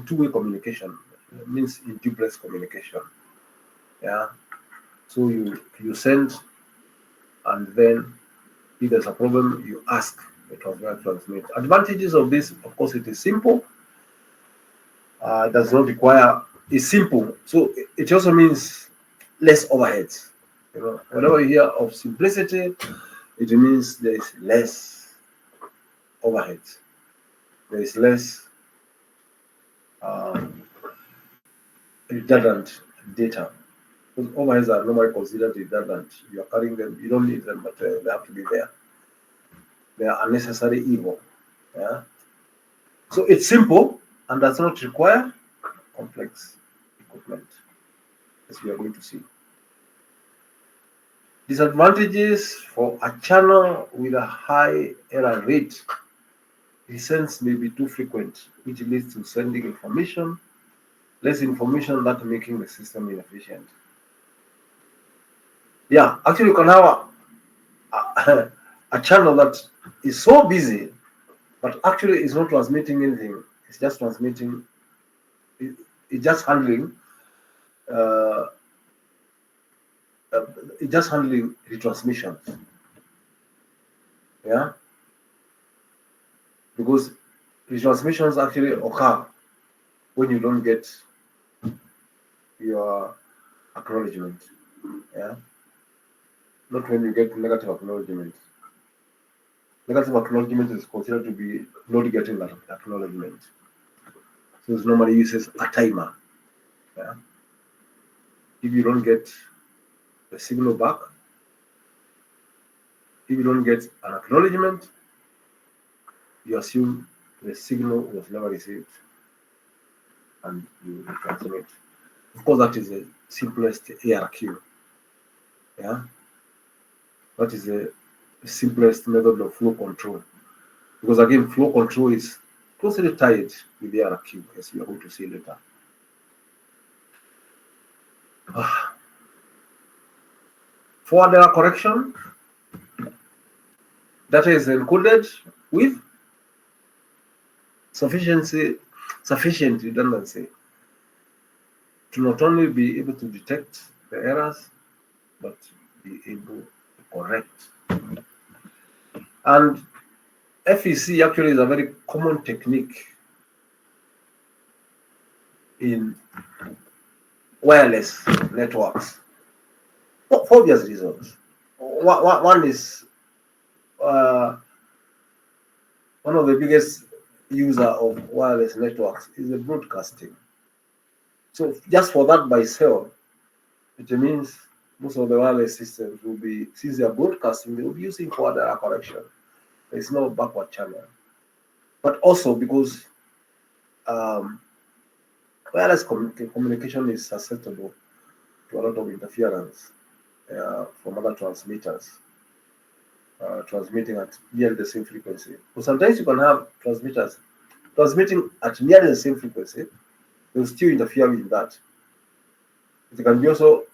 two-way communication, it means in duplex communication. Yeah. So you send, and then if there's a problem, you ask the transmitter to transmit. Advantages of this, of course, it is simple. It does not require. It's simple, so it also means less overheads. You know, whenever you hear of simplicity, it means there is less overhead. There is less redundant data. Because overheads are normally considered redundant. You are carrying them, you don't need them, but they have to be there. They are unnecessary evil. Yeah. So it's simple and does not require complex equipment, as we are going to see. Disadvantages for a channel with a high error rate. Descents may be too frequent, which leads to sending information, less information, that making the system inefficient. Yeah, actually you can have a channel that is so busy, but actually is not transmitting anything. It's just transmitting, it's just handling retransmissions. Yeah, because retransmissions actually occur when you don't get your acknowledgement. Yeah, not when you get negative acknowledgement. Negative acknowledgement is considered to be not getting that acknowledgement. So it normally uses a timer. Yeah. If you don't get the signal back, if you don't get an acknowledgement, you assume the signal was never received and you transmit. Of course, that is the simplest ARQ. Yeah, that is the simplest method of flow control. Because again, flow control is closely tied with the ARQ, as we are going to see later. Forward error correction. Data is encoded with sufficient redundancy to not only be able to detect the errors, but be able to correct. And FEC actually is a very common technique in wireless networks for obvious reasons. One is one of the biggest user of wireless networks is the broadcasting. So just for that by itself, it means most of the wireless systems will be, since they are broadcasting, they will be using forward error correction. There is no backward channel. But also because wireless communication is susceptible to a lot of interference from other transmitters transmitting at nearly the same frequency. So sometimes you can have transmitters transmitting at nearly the same frequency, they will still interfere with that. It can be also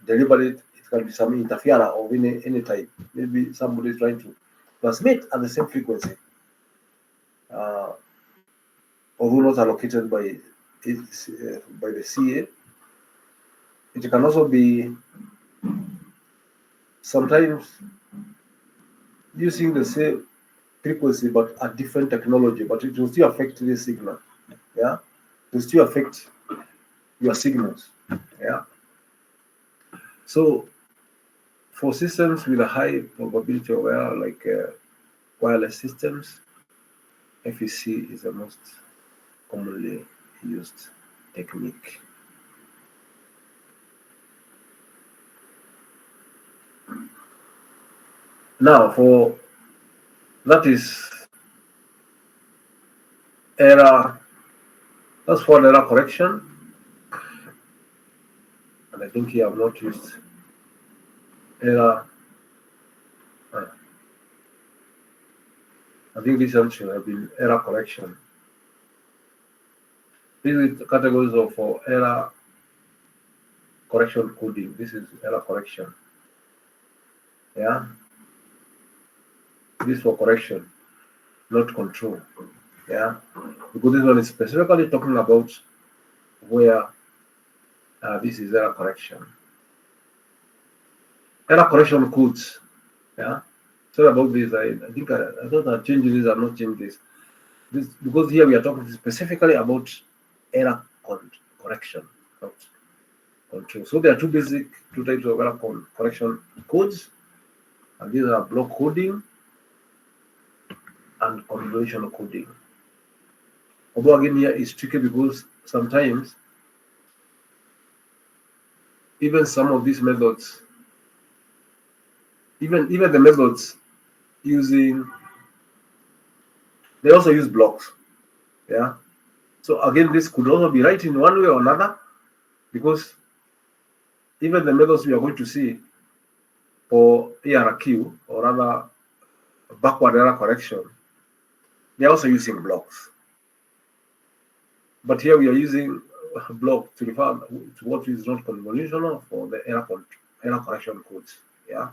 deliberate, it can be some interference of any type. Maybe somebody is trying to transmit at the same frequency, although not allocated by the CA. It can also be sometimes using the same frequency but a different technology, but it will still affect the signal. Yeah, it will still affect your signals. Yeah. So for systems with a high probability of error, like wireless systems, FEC is the most commonly used technique. Now, for that is error. That's for error correction, and I think here I've not used error. I think this one should have been error correction. These are the categories of for error correction coding. This is error correction. Yeah. This for correction, not control. Yeah. Because this one is specifically talking about where this is error correction. Error correction codes. Yeah. Sorry about this. I think I thought I changed this. I'm not changing this. This because here we are talking specifically about error correction, not control. So there are two types of error correction codes, and these are block coding and convolutional coding. Although again here is tricky because sometimes even some of these methods, even the methods using, they also use blocks. Yeah. So again, this could also be right in one way or another, because even the methods we are going to see for ARQ, or rather backward error correction, they're also using blocks. But here we are using a block to refer to what is not convolutional for the error correction codes. Yeah.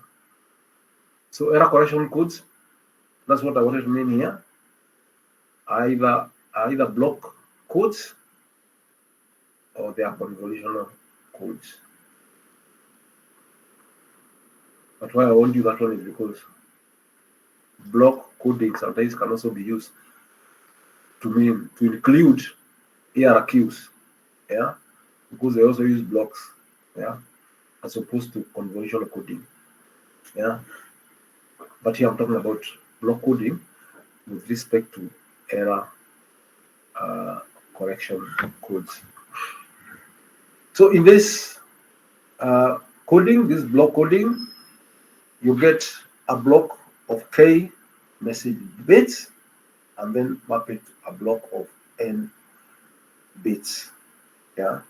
So error correction codes, that's what I wanted to mean here. Either block codes or they are convolutional codes. But why I won't do that one is because block coding sometimes can also be used to include ARQs, yeah, because they also use blocks, yeah, as opposed to convolutional coding, yeah. But here I'm talking about block coding with respect to error correction codes. So in this coding, this block coding, you get a block of K message bits and then map it a block of N bits. Yeah.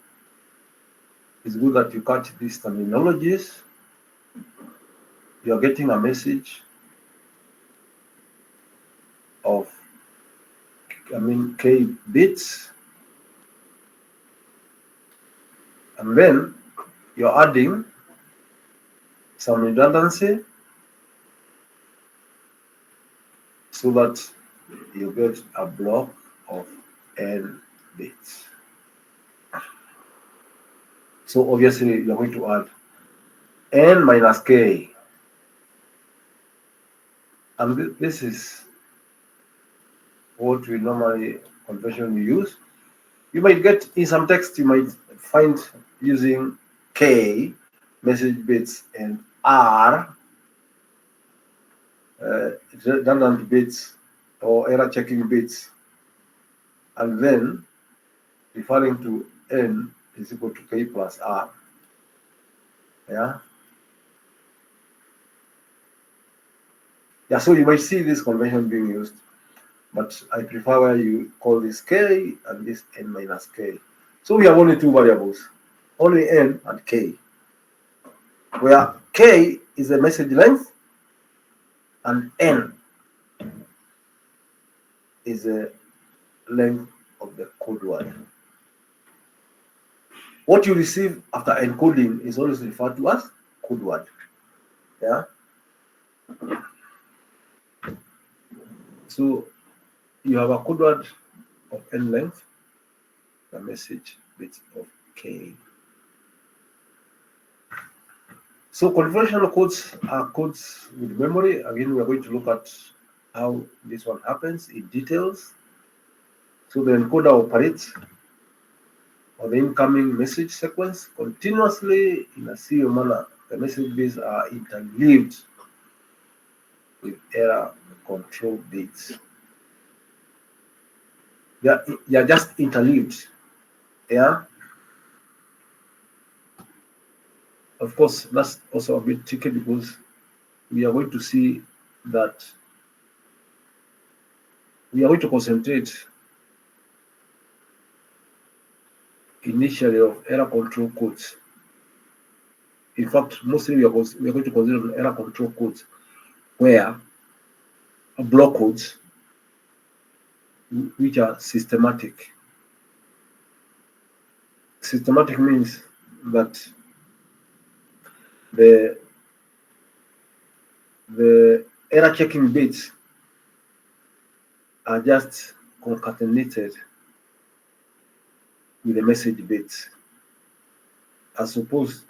It's good that you catch these terminologies. You're getting a message of, K bits, and then you're adding some redundancy so that you get a block of N bits. So obviously you're going to add N minus K, and this is what we normally conventionally use. You might get in some text, you might find using K message bits and R redundant bits or error checking bits, and then referring to N is equal to K plus R. Yeah. Yeah, so you might see this convention being used, but I prefer where you call this K and this N minus K. So we have only two variables, only N and K, where K is the message length and N is the length of the code word. What you receive after encoding is always referred to as code word. Yeah. So you have a code word of n length, the message bit of k. So conventional codes are codes with memory. Again, we are going to look at how this one happens in details. So the encoder operates on the incoming message sequence continuously in a serial manner. The message bits are interleaved with error control bits. They are just interleaved. Yeah. Of course, that's also a bit tricky because we are going to see that we are going to concentrate initially of error control codes. In fact, mostly we are going to consider error control codes where block codes which are systematic. Systematic means that the error checking bits are just concatenated with the message bits, as opposed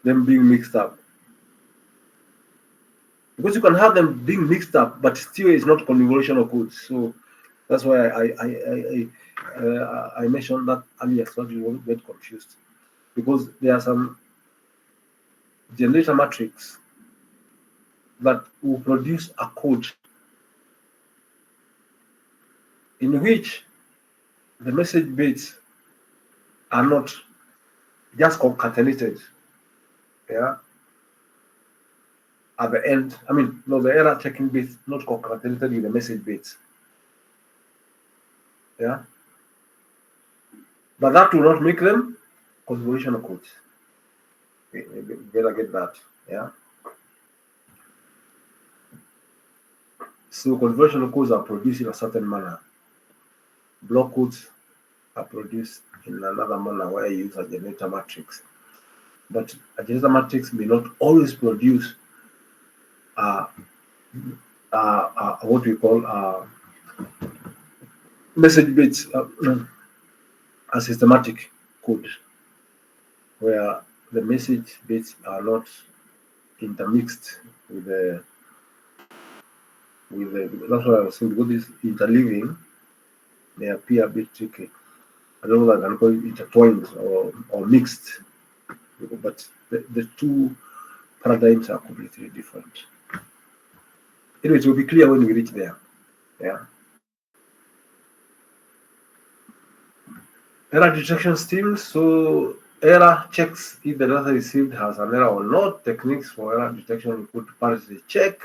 them being mixed up. Because you can have them being mixed up, but still it's not convolutional codes. So that's why I mentioned that earlier, so you won't get confused. Because there are some generator matrix that will produce a code in which the message bits are not just concatenated. Yeah. At the end, I mean, no, the error checking bits not concatenated with the message bits. Yeah. But that will not make them convolutional codes. You better get that. Yeah. So convolutional codes are produced in a certain manner. Block codes are produced in another manner where you use a generator matrix. But a generator matrix may not always produce what we call message bits, a systematic code where the message bits are not intermixed with the that's what I was saying, because this interleaving may appear a bit tricky. I don't know if I can call it intertwined or mixed, but the two paradigms are completely different. Anyway, it will be clear when we reach there. Yeah. Error detection schemes. So error checks if the data received has an error or not. Techniques for error detection include parity check.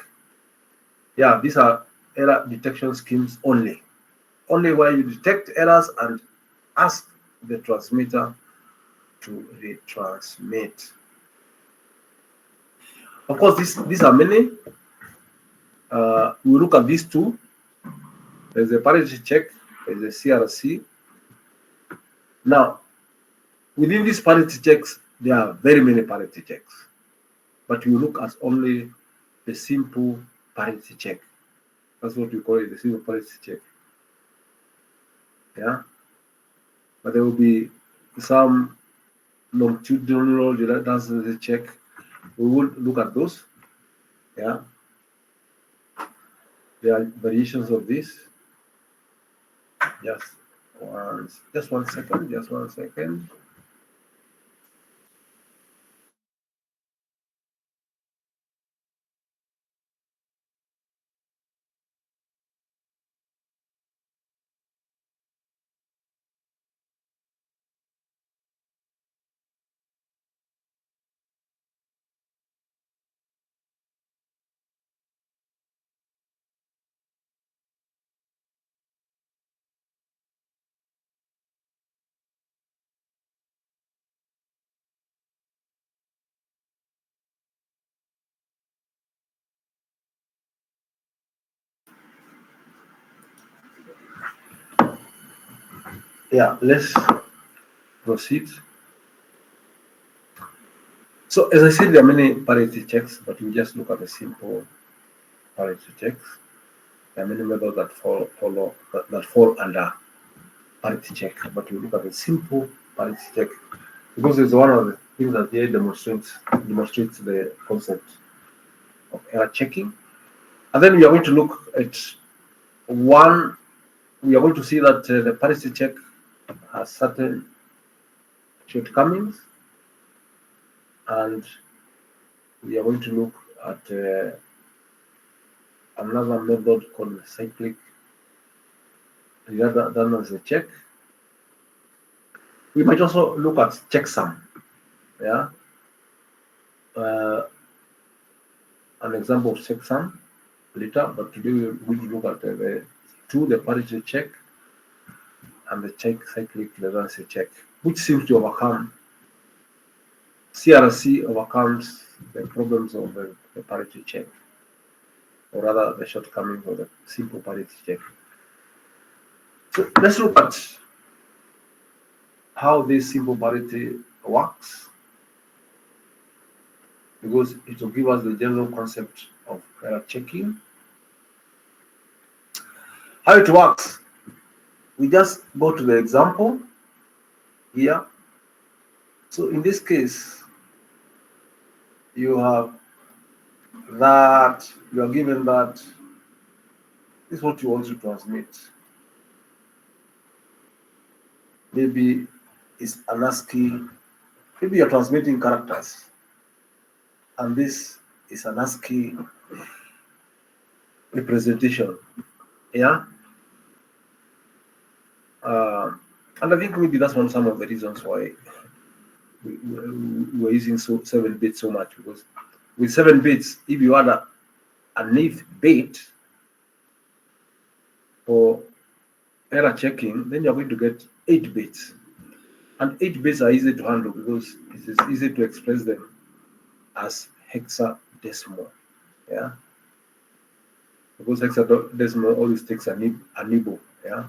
Yeah, these are error detection schemes only. Only where you detect errors and ask the transmitter to retransmit. Of course, these are many. We look at these two. There's a parity check, there's a CRC. Now, within these parity checks, there are very many parity checks. But you look at only the simple parity check. That's what we call it, the simple parity check. Yeah. But there will be some longitudinal redundancy check. We will look at those. Yeah. There are variations of this. Just one second. Yeah, let's proceed. So as I said, there are many parity checks, but we just look at the simple parity checks. There are many methods that fall under parity check, but we look at the simple parity check because it's one of the things that here demonstrates the concept of error checking. And then we are going to look at one. We are going to see that the parity check has certain shortcomings, and we are going to look at another method called cyclic, done as a check. We might also look at checksum. Yeah. An example of checksum later, but today we will look at the parity check and the cyclic redundancy check, which seems to overcome CRC overcomes the problems of the parity check, or rather the shortcomings of the simple parity check. So let's look at how this simple parity works, because it will give us the general concept of error checking. How it works, we just go to the example here. So in this case, you have that, you are given that this is what you want to transmit. Maybe it's an ASCII, maybe you're transmitting characters, and this is an ASCII representation. Yeah. And I think maybe that's some of the reasons why we're using 7 bits so much, because with 7 bits, if you add an if bit for error checking, then you're going to get 8 bits. And 8 bits are easy to handle because it is easy to express them as hexadecimal. Yeah. Because hexadecimal always takes a nibble. Yeah.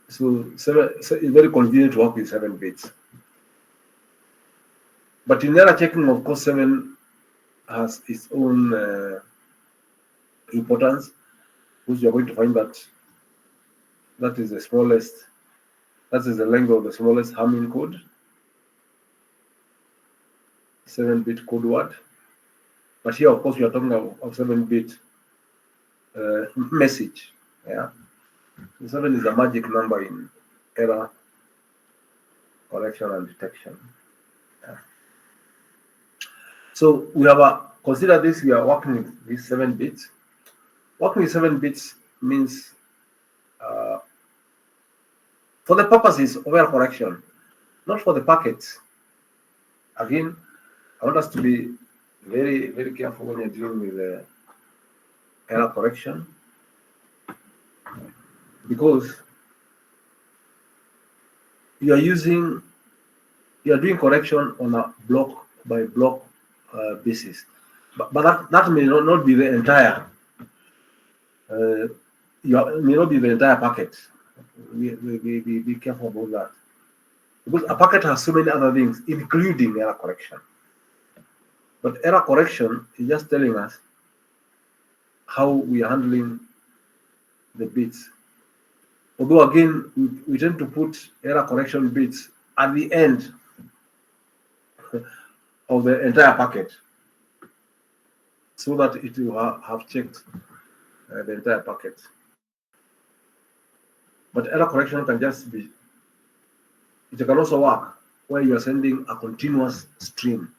So it's very convenient to work with 7 bits. But in error checking, of course, 7 has its own importance, because you're going to find that that is the smallest, that is the length of the smallest Hamming code, 7-bit code word. But here, of course, we are talking of 7-bit message. Yeah, so 7 is a magic number in error correction and detection. Yeah. So we have consider this. We are working with these 7 bits. Working with 7 bits means, for the purposes of error correction, not for the packets. Again, I want us to be very, very careful when you're dealing with error correction, because you are doing correction on a block by block basis, but that may not be the entire. May not be the entire packet. Be careful about that, because a packet has so many other things, including error correction. But error correction is just telling us how we are handling the bits. Although again, we tend to put error correction bits at the end of the entire packet, so that it will have checked the entire packet. But error correction can just be, it can also work where you are sending a continuous stream.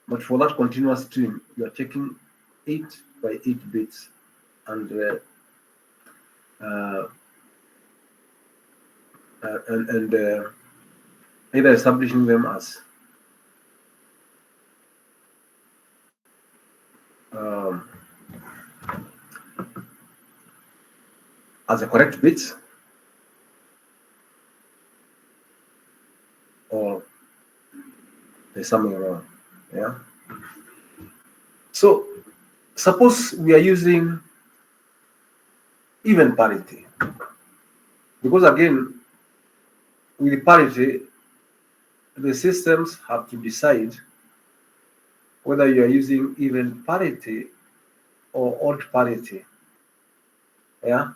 But for that continuous stream, you are checking 8 by 8 bits, and either establishing them as a correct bits, or there's something wrong. Yeah. So suppose we are using even parity, because again, with parity, the systems have to decide whether you are using even parity or odd parity. Yeah,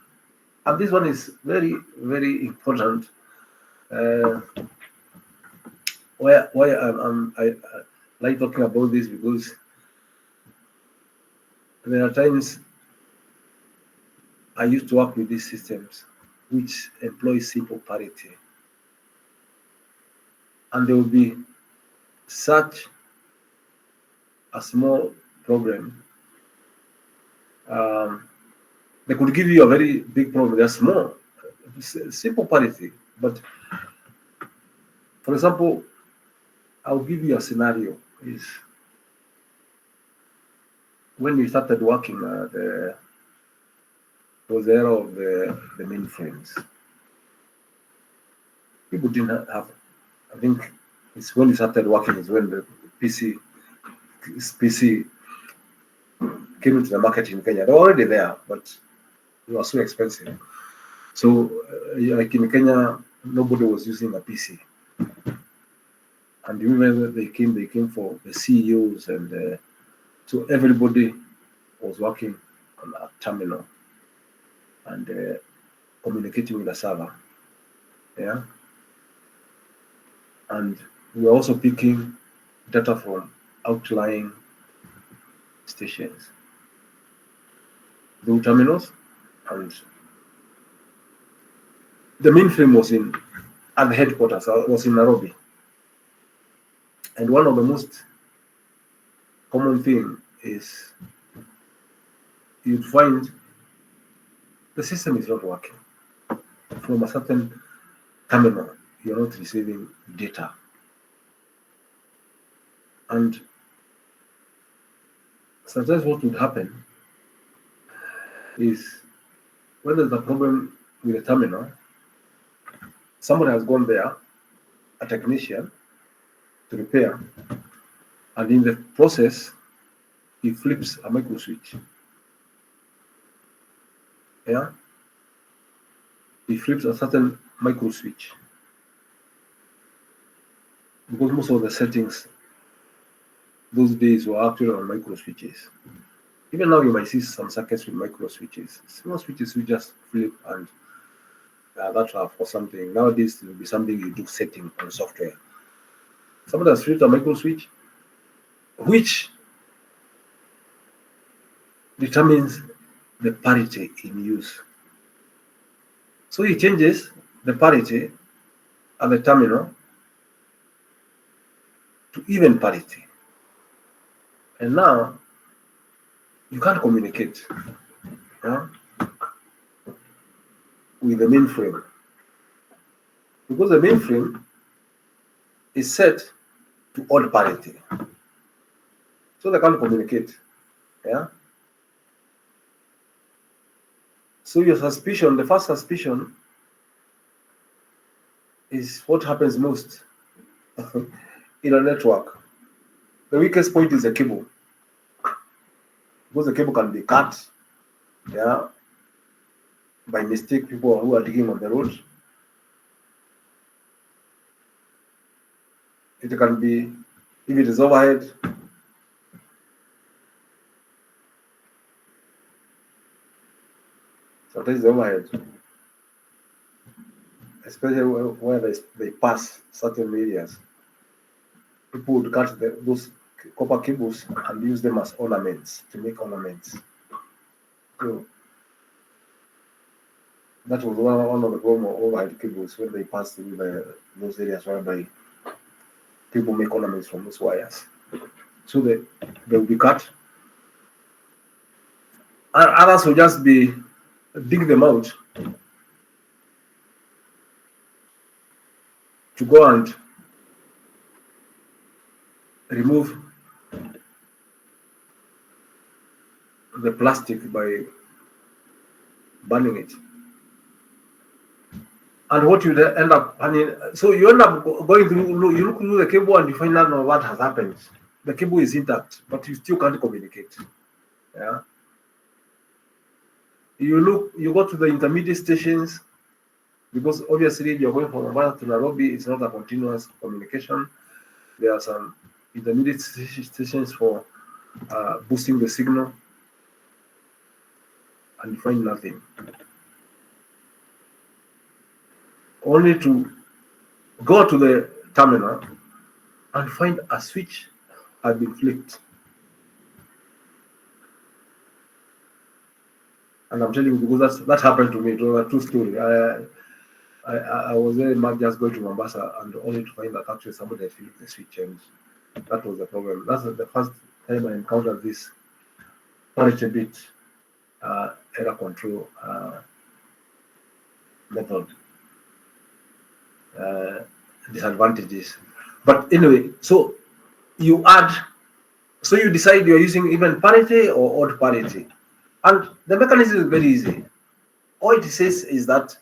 and this one is very, very important. Why I like talking about this, because there are times I used to work with these systems which employ simple parity, and there will be such a small problem. They could give you a very big problem. They're small, simple parity. But for example, I'll give you a scenario. Is when we started working, there was the era of the mainframes. People didn't have. I think it's when we started working is when the PC came into the market in Kenya. They're already there, but they were so expensive. So, like in Kenya, nobody was using a PC. And when they came for the CEOs, and so everybody was working on a terminal and communicating with the server. Yeah. And we were also picking data from outlying stations, those terminals, and the mainframe was at the headquarters, was in Nairobi. And one of the most common thing is you'd find the system is not working. From a certain terminal, you're not receiving data. And sometimes what would happen is when there's a problem with the terminal, somebody has gone there, a technician, to repair, and in the process, he flips a micro switch. Yeah? He flips a certain micro switch. Because most of the settings those days were actually on micro switches. Even now, you might see some circuits with micro switches. Small switches you just flip and that are for something. Nowadays, it will be something you do setting on software. Somebody has flipped a micro switch, which determines the parity in use. So he changes the parity at the terminal to even parity. And now you can't communicate with the mainframe, because the mainframe is set to odd parity. So they can't communicate. Yeah. So your suspicion, the first suspicion, is what happens most in a network. The weakest point is the cable, because the cable can be cut, yeah, by mistake, people who are digging on the road. It can be, if it is overhead, sometimes the overhead, especially where they pass certain areas, people would cut those copper cables and use them as ornaments, to make ornaments. So that was one of the problem of overhead cables, when they pass through those areas whereby people make ornaments from those wires. So they will be cut. And others will just dig them out to go and remove the plastic by burning it. And what you end up, so you end up going through, you look through the cable and you find out what has happened. The cable is intact, but you still can't communicate. Yeah. You go to the intermediate stations, because obviously you're going from Mombasa to Nairobi. It's not a continuous communication. There are some intermediate stations for boosting the signal, and you find nothing. Only to go to the terminal and find a switch had been flipped. And I'm telling you, because that happened to me. It was a true story. I was very much just going to Mombasa and only to find that actually somebody had flipped the switch, and that was the problem. That's the first time I encountered this parity bit error control method disadvantages. But anyway, so you decide you're using even parity or odd parity. And the mechanism is very easy. All it says is that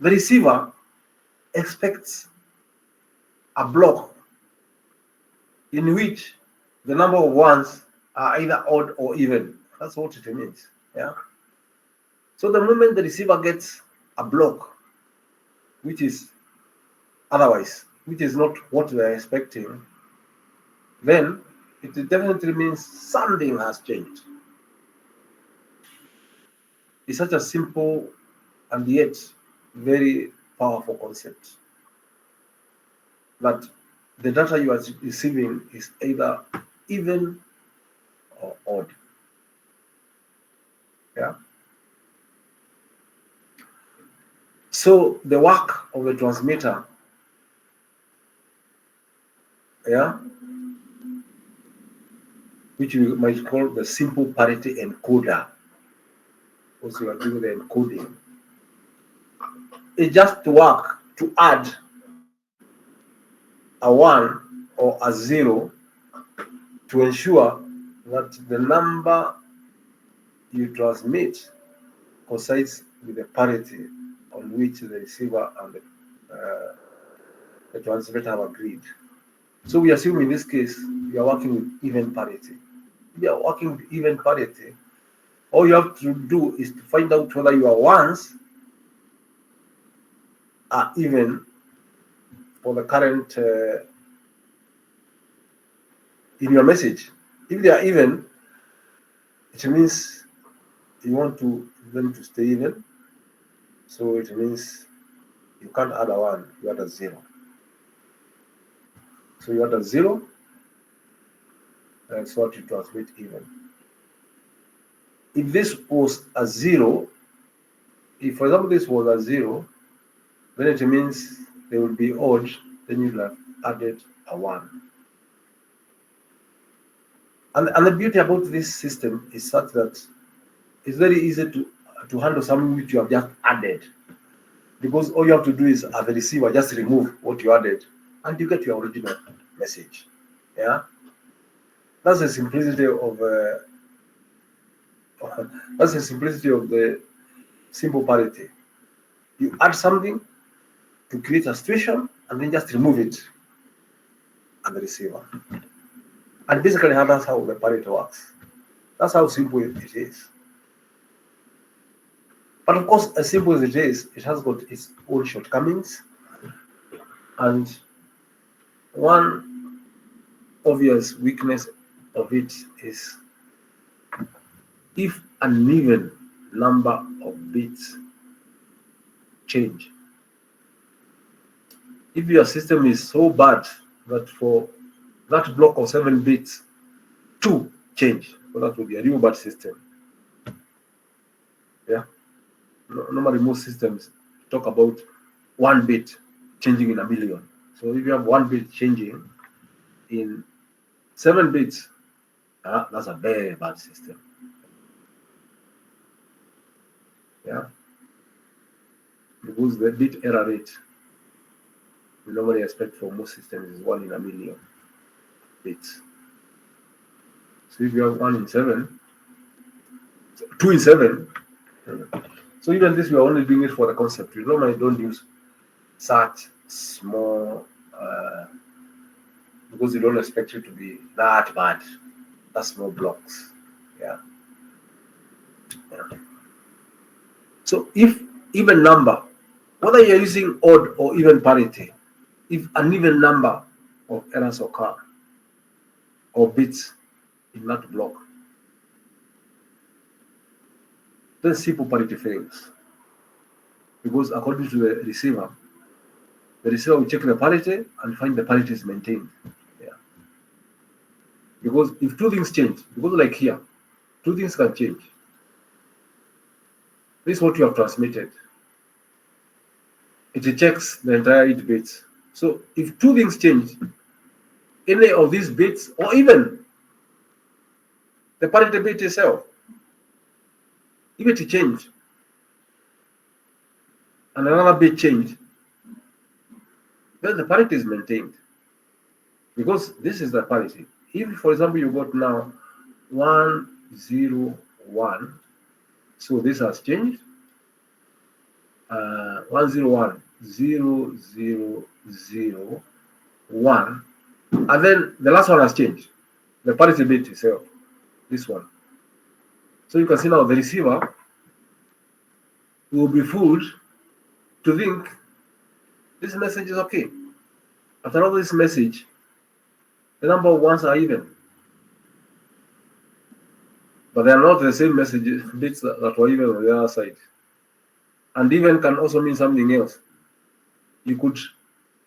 the receiver expects a block in which the number of ones are either odd or even. That's what it means. Yeah. So the moment the receiver gets a block, which is otherwise, which is not what they're expecting, then it definitely means something has changed. It's such a simple and yet very powerful concept that the data you are receiving is either even or odd. Yeah. So the work of the transmitter, yeah, which we might call the simple parity encoder, because you are doing the encoding, it just work to add a 1 or a 0 to ensure that the number you transmit coincides with the parity on which the receiver and the transmitter have agreed. So we assume in this case we are working with even parity. If you are working with even parity, all you have to do is to find out whether your ones are even for the current in your message. If they are even, it means you want them to stay even. So it means you can't add a 1, you add a 0. So you add a 0, that's what you transmit even. If this was a 0, if for example this was a 0, then it means they would be odd, then you'd have added a 1. And the beauty about this system is such that it's very easy to handle something which you have just added. Because all you have to do is, as a receiver, just remove what you added, and you get your original message. Yeah, that's the simplicity of the simple parity. You add something to create a situation, and then just remove it at the receiver. And basically, that's how the parity works. That's how simple it is. But of course, as simple as it is, it has got its own shortcomings. And one obvious weakness of it is if an even number of bits change. If your system is so bad that for that block of 7 bits, 2 change, well, that would be a real bad system. Yeah. Normally, most systems talk about 1 bit changing in a million. So if you have 1 bit changing in 7 bits, that's a very bad system. Yeah. Because the bit error rate we normally expect for most systems is 1 in a million bits. So if you have 1 in 7, 2 in 7, so even this we are only doing it for the concept. We normally don't use such small because you don't expect it to be that bad. That's small blocks. Yeah. So if even number Whether you're using odd or even parity, if an even number of errors occur or bits in that block, then simple parity fails. Because according to the receiver will check the parity and find the parity is maintained. Yeah. Because if two things change, because like here, two things can change. This is what you have transmitted. It checks the entire 8 bits. So if two things change, any of these bits, or even the parity bit itself, if it change and another bit change, then the parity is maintained. Because this is the parity. If, for example, you got now 101, so this has changed. 101, 0, 0, 0, 1, and then the last one has changed. The parity bit itself, this one. So you can see now the receiver will be fooled to think this message is okay. After all this message, the number of ones are even. But they are not the same messages bits that were even on the other side. And even can also mean something else. You could,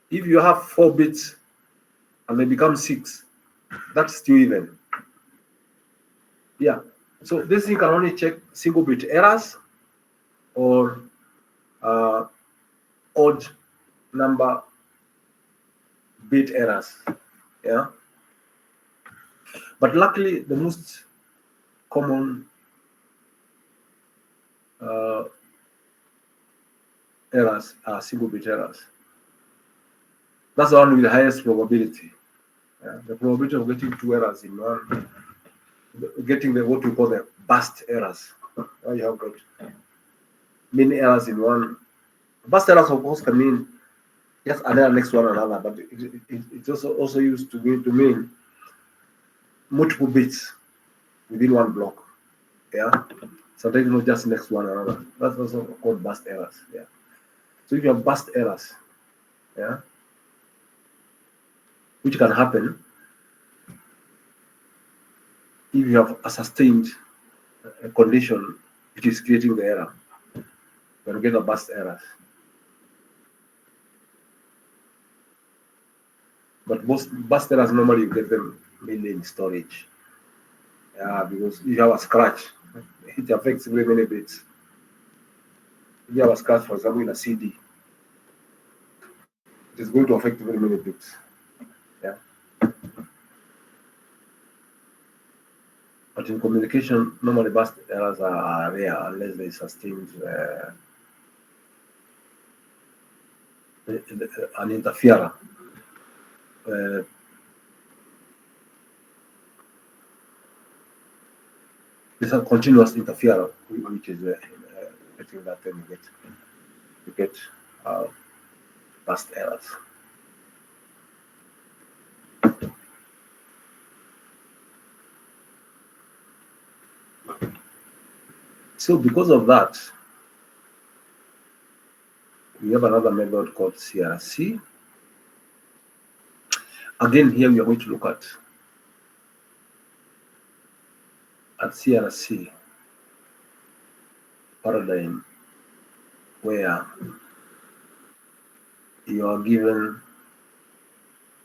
if you have 4 bits and they become 6, that's still even. Yeah. So this thing can only check single bit errors or odd number bit errors. Yeah. But luckily, the most common errors are single bit errors. That's the one with the highest probability. Yeah? The probability of getting 2 errors in one, getting the what we call the burst errors. You have got many errors in one. Burst errors, of course, can mean just another next one another, but it's also used to mean multiple bits within one block. Yeah. Sometimes not just next one another. That's also called burst errors. Yeah. So if you have burst errors, yeah, which can happen if you have a sustained condition which is creating the error, you get a burst errors. But most burst errors normally you get them mainly in storage. Yeah, because if you have a scratch, it affects very many bits. If you have a scratch, for example, in a CD, it is going to affect very many bits. Yeah. But in communication, normally burst errors are rare unless they sustained an interferer. It's a continuous interferer, which is getting that, then you get burst errors. So because of that, we have another method called CRC. Again, here we are going to look at CRC paradigm, where you are given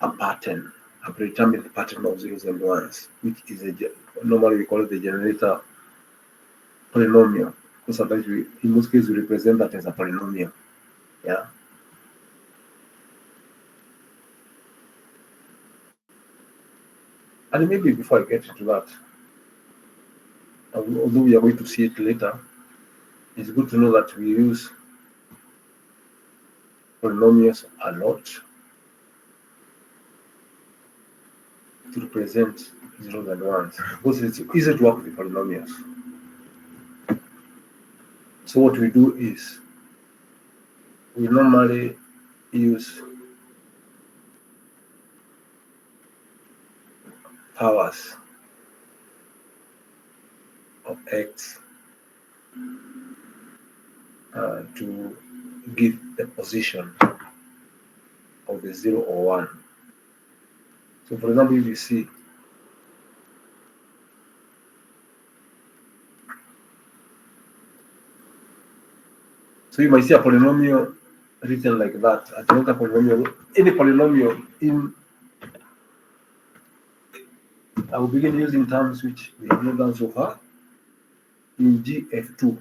a pattern, a predetermined pattern of zeros and ones, which is normally we call it the generator polynomial. So sometimes in most cases, we represent that as a polynomial. Yeah. And maybe before I get into that, although we are going to see it later, it's good to know that we use polynomials a lot to represent zeros and ones because it's easy to work with polynomials. So what we do is we normally use powers of x to give the position of the 0 or 1. So for example, if you see so you might see a polynomial written like that, a geometric polynomial, any polynomial in I will begin using terms which we have not done so far in GF2.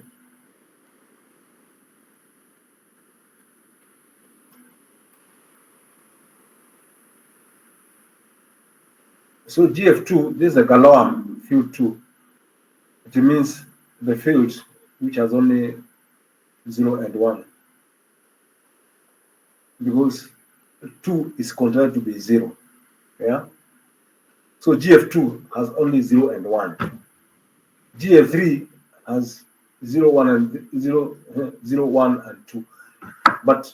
So GF2, this is a Galois field 2. It means the field which has only 0 and 1. Because 2 is considered to be 0. Yeah? So GF2 has only 0 and 1. GF3 has 0, 1 and 0, 0, 1 and 2. But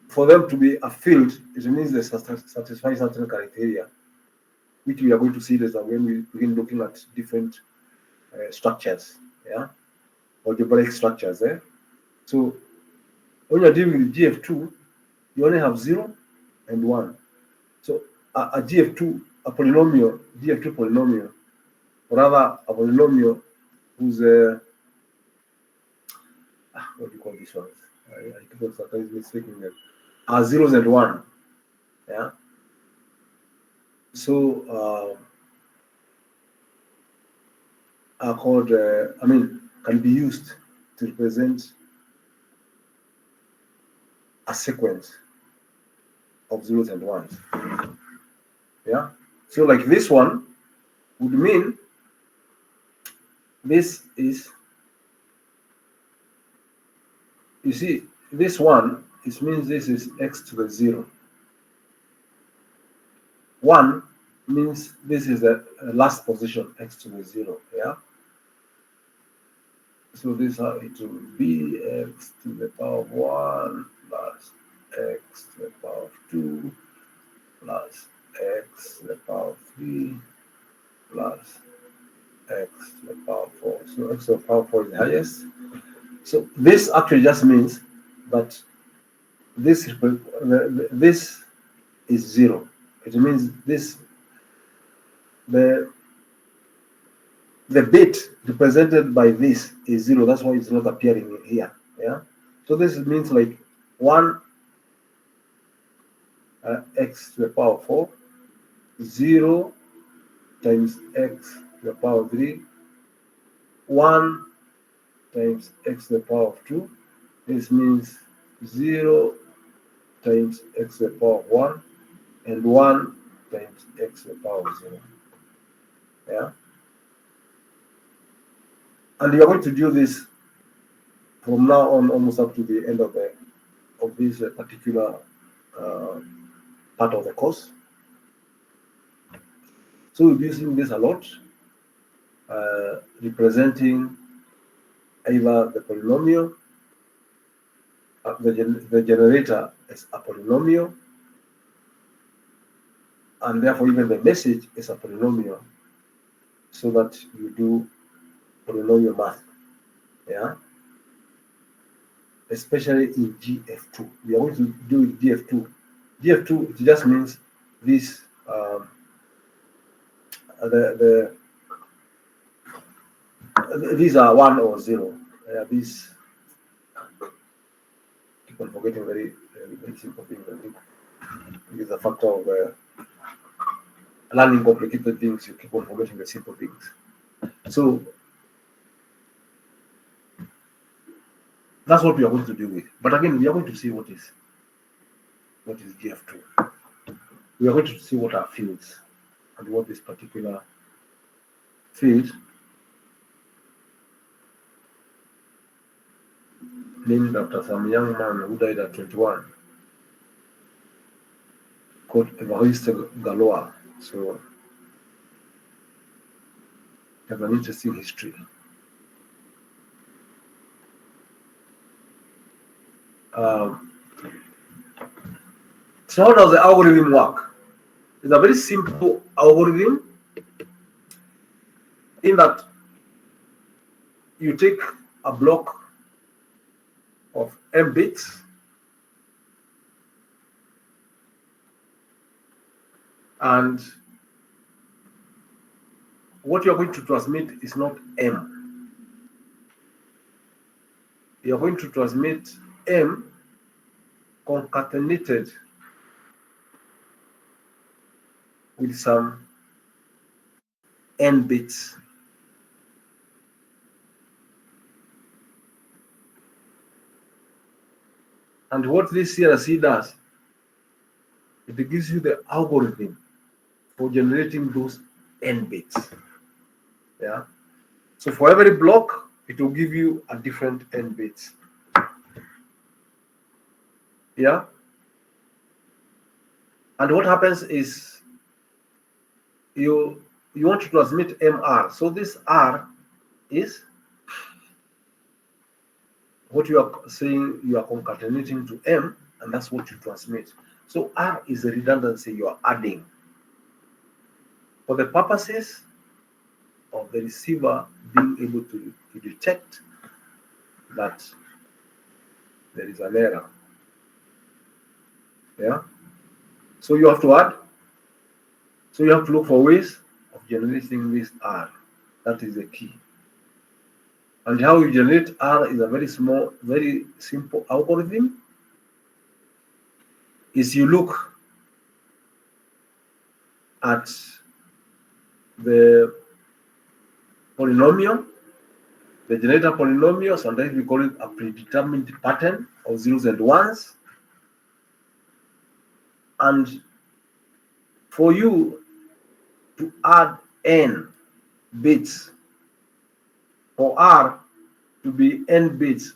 for them to be a field, it means they satisfy certain criteria, which we are going to see later when we begin looking at different structures, yeah, algebraic structures. So when you're dealing with GF2, you only have 0 and 1. So a GF2, a polynomial, GF2 polynomial, or rather a polynomial whose what do you call this one? I keep on sometimes mistaking them. Zeros and 1. Yeah. So are called, can be used to represent a sequence of zeros and ones. Yeah. So like this one would mean this is, you see, this one, it means this is x to the 0. 1 means this is the last position, x to the 0. Yeah. So this is how it will be, x to the power of 1 plus x to the power of 2 plus x to the power of 3 plus x to the power of 4. So x to the power of 4 is the highest. So this actually just means that this is 0. It means this the bit represented by this is 0. That's why it's not appearing here. Yeah. So this means like 1 x to the power of 4, 0 times x to the power of 3, 1 times x to the power of 2. This means 0 times x to the power of 1 and 1 times x to the power of 0. Yeah. And you are going to do this from now on almost up to the end of this particular part of the course. So we'll be using this a lot, representing either the polynomial, the generator is a polynomial, and therefore even the message is a polynomial, so that you do polynomial math. Yeah. Especially in GF2. We are going to do GF2. GF2, it just means this these are 1 or 0. These keep on forgetting very simple things. I think it is a factor of learning complicated things. You keep on forgetting the simple things. So that's what we are going to deal with. But again, we are going to see what is GF2. We are going to see what are fields and what this particular field named after some young man who died at 21 called Evariste Galois. So it has an interesting history. So how does the algorithm work? It's a very simple algorithm in that you take a block of M bits, and what you're going to transmit is not M. You're going to transmit M concatenated with some N bits. And what this CRC does, it gives you the algorithm for generating those N bits. Yeah. So for every block, it will give you a different N bits. Yeah. And what happens is you want to transmit MR. So this R is what you are saying you are concatenating to M, and that's what you transmit. So R is a redundancy you are adding for the purposes of the receiver being able to detect that there is an error. Yeah. So you have to add. So you have to look for ways of generating this R. That is the key. And how you generate R is a very small, very simple algorithm. Is you look at the polynomial, the generator polynomial. Sometimes we call it a predetermined pattern of zeros and ones. And for you to add N bits, for R to be N bits,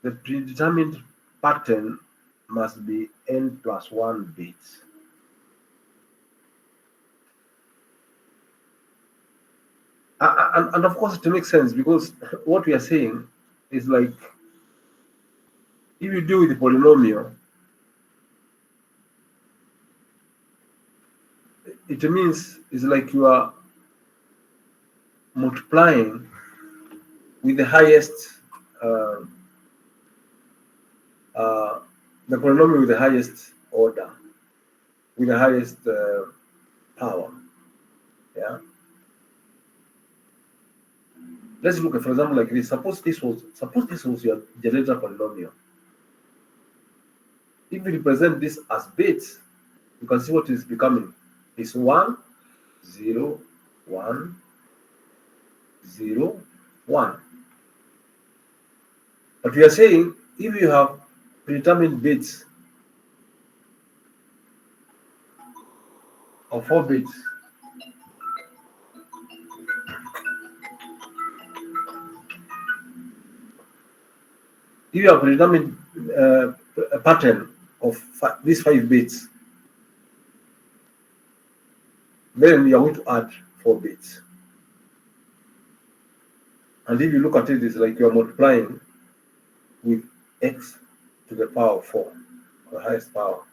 the predetermined pattern must be N plus 1 bits. And of course, it makes sense because what we are saying is like if you deal with the polynomial, it means it's like you are multiplying with the highest, the polynomial with the highest order, with the highest power. Yeah. Let's look at, for example, like this. Suppose this was your generator polynomial. If you represent this as bits, you can see what is becoming. It's 1, 0, 1, 0, 1. But we are saying if you have predetermined bits of 4 bits, if you have predetermined a pattern of these 5 bits, then you are going to add 4 bits. And if you look at it, it's like you are multiplying with x to the power of 4, the highest power.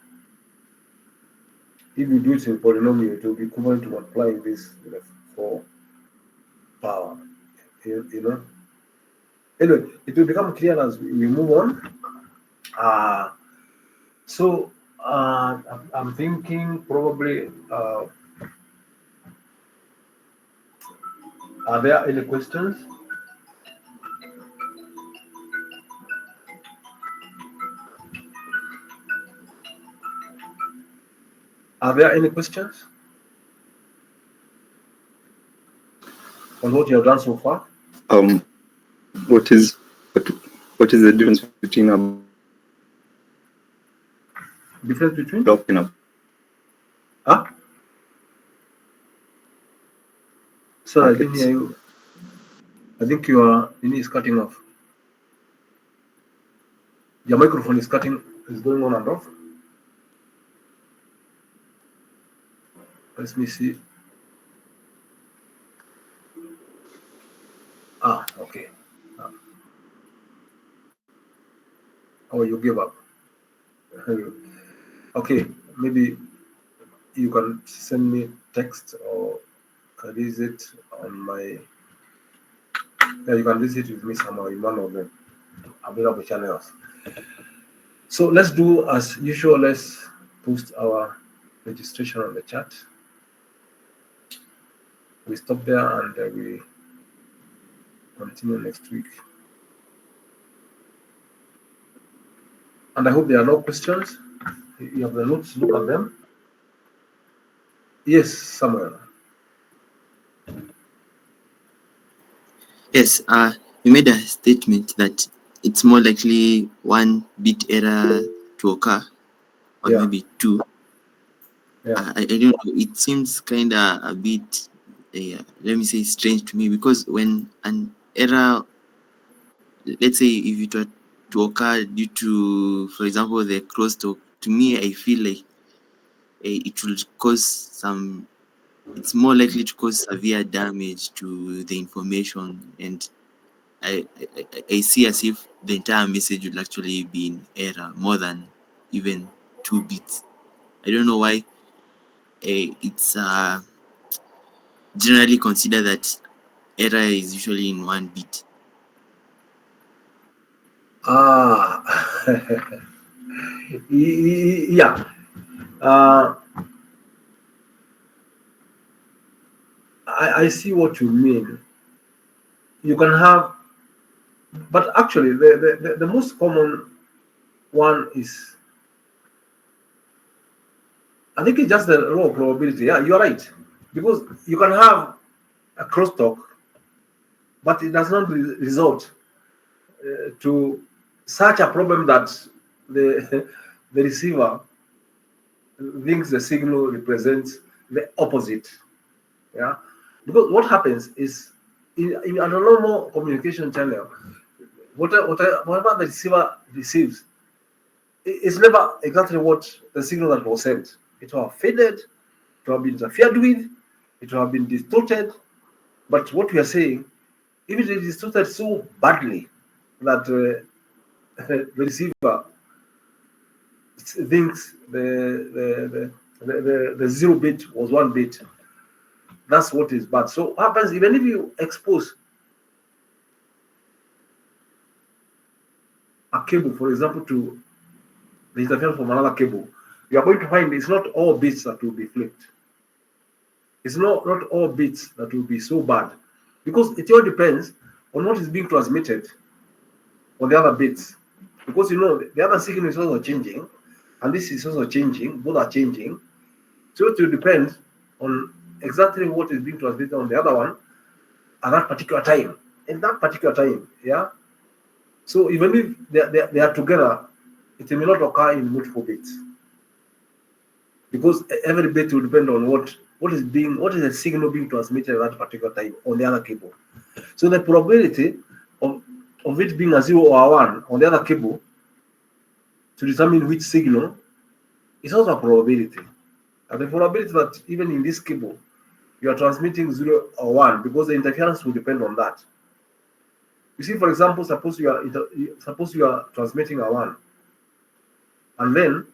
If you do it in polynomial, it will be equivalent to multiplying this with a 4 power. You know. Anyway, it will become clear as we move on. So I'm thinking probably. Are there any questions? Are there any questions on what you have done so far? What is the difference between a block and a? Huh? Sorry, I didn't hear you. I think your is cutting off. Your microphone is going on and off. Let me see. Okay. Oh, you give up. Okay, maybe you can send me text or raise it on my. Yeah, you can raise it with me somehow in one of them. available channels. So let's do as usual. Let's post our registration on the chat. We stop there and we continue next week. And I hope there are no questions. You have the notes, look at them. Yes, Samuel. Yes, you made a statement that it's more likely 1 bit error to occur, or Yeah. maybe 2. Yeah. I don't know. It seems kind of a bit, let me say, strange to me, because when an error, let's say, if it were to occur due to, for example, the crosstalk, to me, I feel like it will cause some. It's more likely to cause severe damage to the information, and I see as if the entire message will actually be in error more than even 2 bits. I don't know why it's generally considered that error is usually in 1 bit. Yeah. I see what you mean. You can have, but actually, the most common one is, I think it's just the law of probability. Yeah, you're right. Because you can have a crosstalk, but it does not result to such a problem that the the receiver thinks the signal represents the opposite. Yeah, because what happens is in a normal communication channel, whatever the receiver receives, it's never exactly what the signal that was sent. It will have faded, it will have been interfered with, it will have been distorted. But what we are saying, if it is distorted so badly that the receiver thinks the 0 bit was 1 bit, that's what is bad. So what happens even if you expose a cable, for example, to the interference from another cable, you are going to find it's not all bits that will be flipped. It's not all bits that will be so bad, because it all depends on what is being transmitted on the other bits. Because you know the other signal is also changing, and this is also changing, both are changing. So it will depend on exactly what is being transmitted on the other one at that particular time. In that particular time, yeah. So even if they are together, it may not occur in multiple bits, because every bit will depend on what is the signal being transmitted at that particular time on the other cable. So the probability of it being a 0 or a 1 on the other cable to determine which signal is also a probability. And the probability that even in this cable you are transmitting 0 or 1, because the interference will depend on that. You see, for example, suppose you are transmitting a 1, and then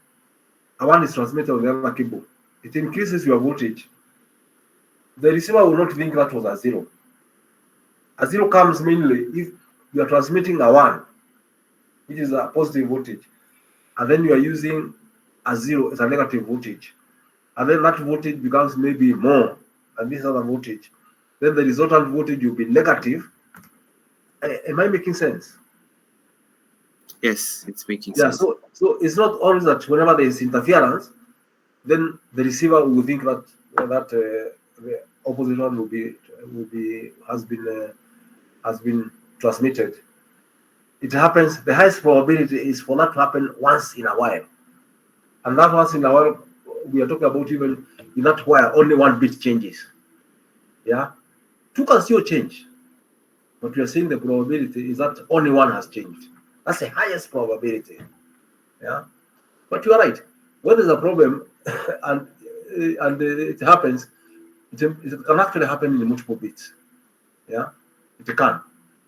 a 1 is transmitted on the other cable. It increases your voltage. The receiver will not think that was a 0. A 0 comes mainly if you are transmitting a 1, which is a positive voltage, and then you are using a 0 as a negative voltage, and then that voltage becomes maybe more than this other voltage. Then the resultant voltage will be negative. Am I making sense? Yes, it's making Yeah. sense. So it's not always that whenever there is interference, then the receiver will think that the opposite one has been transmitted. It happens. The highest probability is for that to happen once in a while, and that once in a while we are talking about even in that wire only 1 bit changes. Yeah, 2 can still change, but we are saying the probability is that only 1 has changed. That's the highest probability. Yeah, but you are right. When there's a problem and it happens, it can actually happen in multiple bits. Yeah, it can,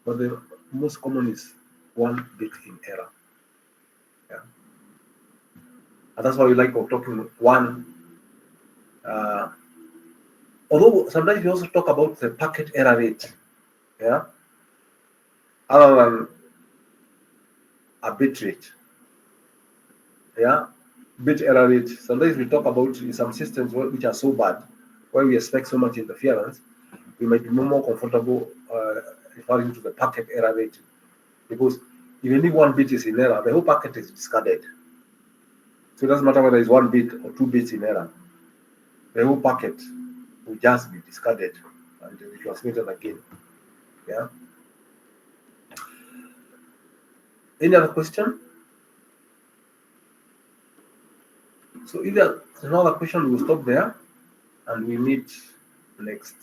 but the most common is 1 bit in error. Yeah, and that's why we like talking one. Although sometimes we also talk about the packet error rate. Yeah, other than a bit rate. Yeah, bit error rate. Sometimes we talk about in some systems which are so bad, where we expect so much interference, we might be more comfortable referring to the packet error rate, because even if one bit is in error, the whole packet is discarded. So it doesn't matter whether it's 1 bit or 2 bits in error. The whole packet will just be discarded and be transmitted again. Yeah. Any other question? So if there's another question, we'll stop there and we meet next.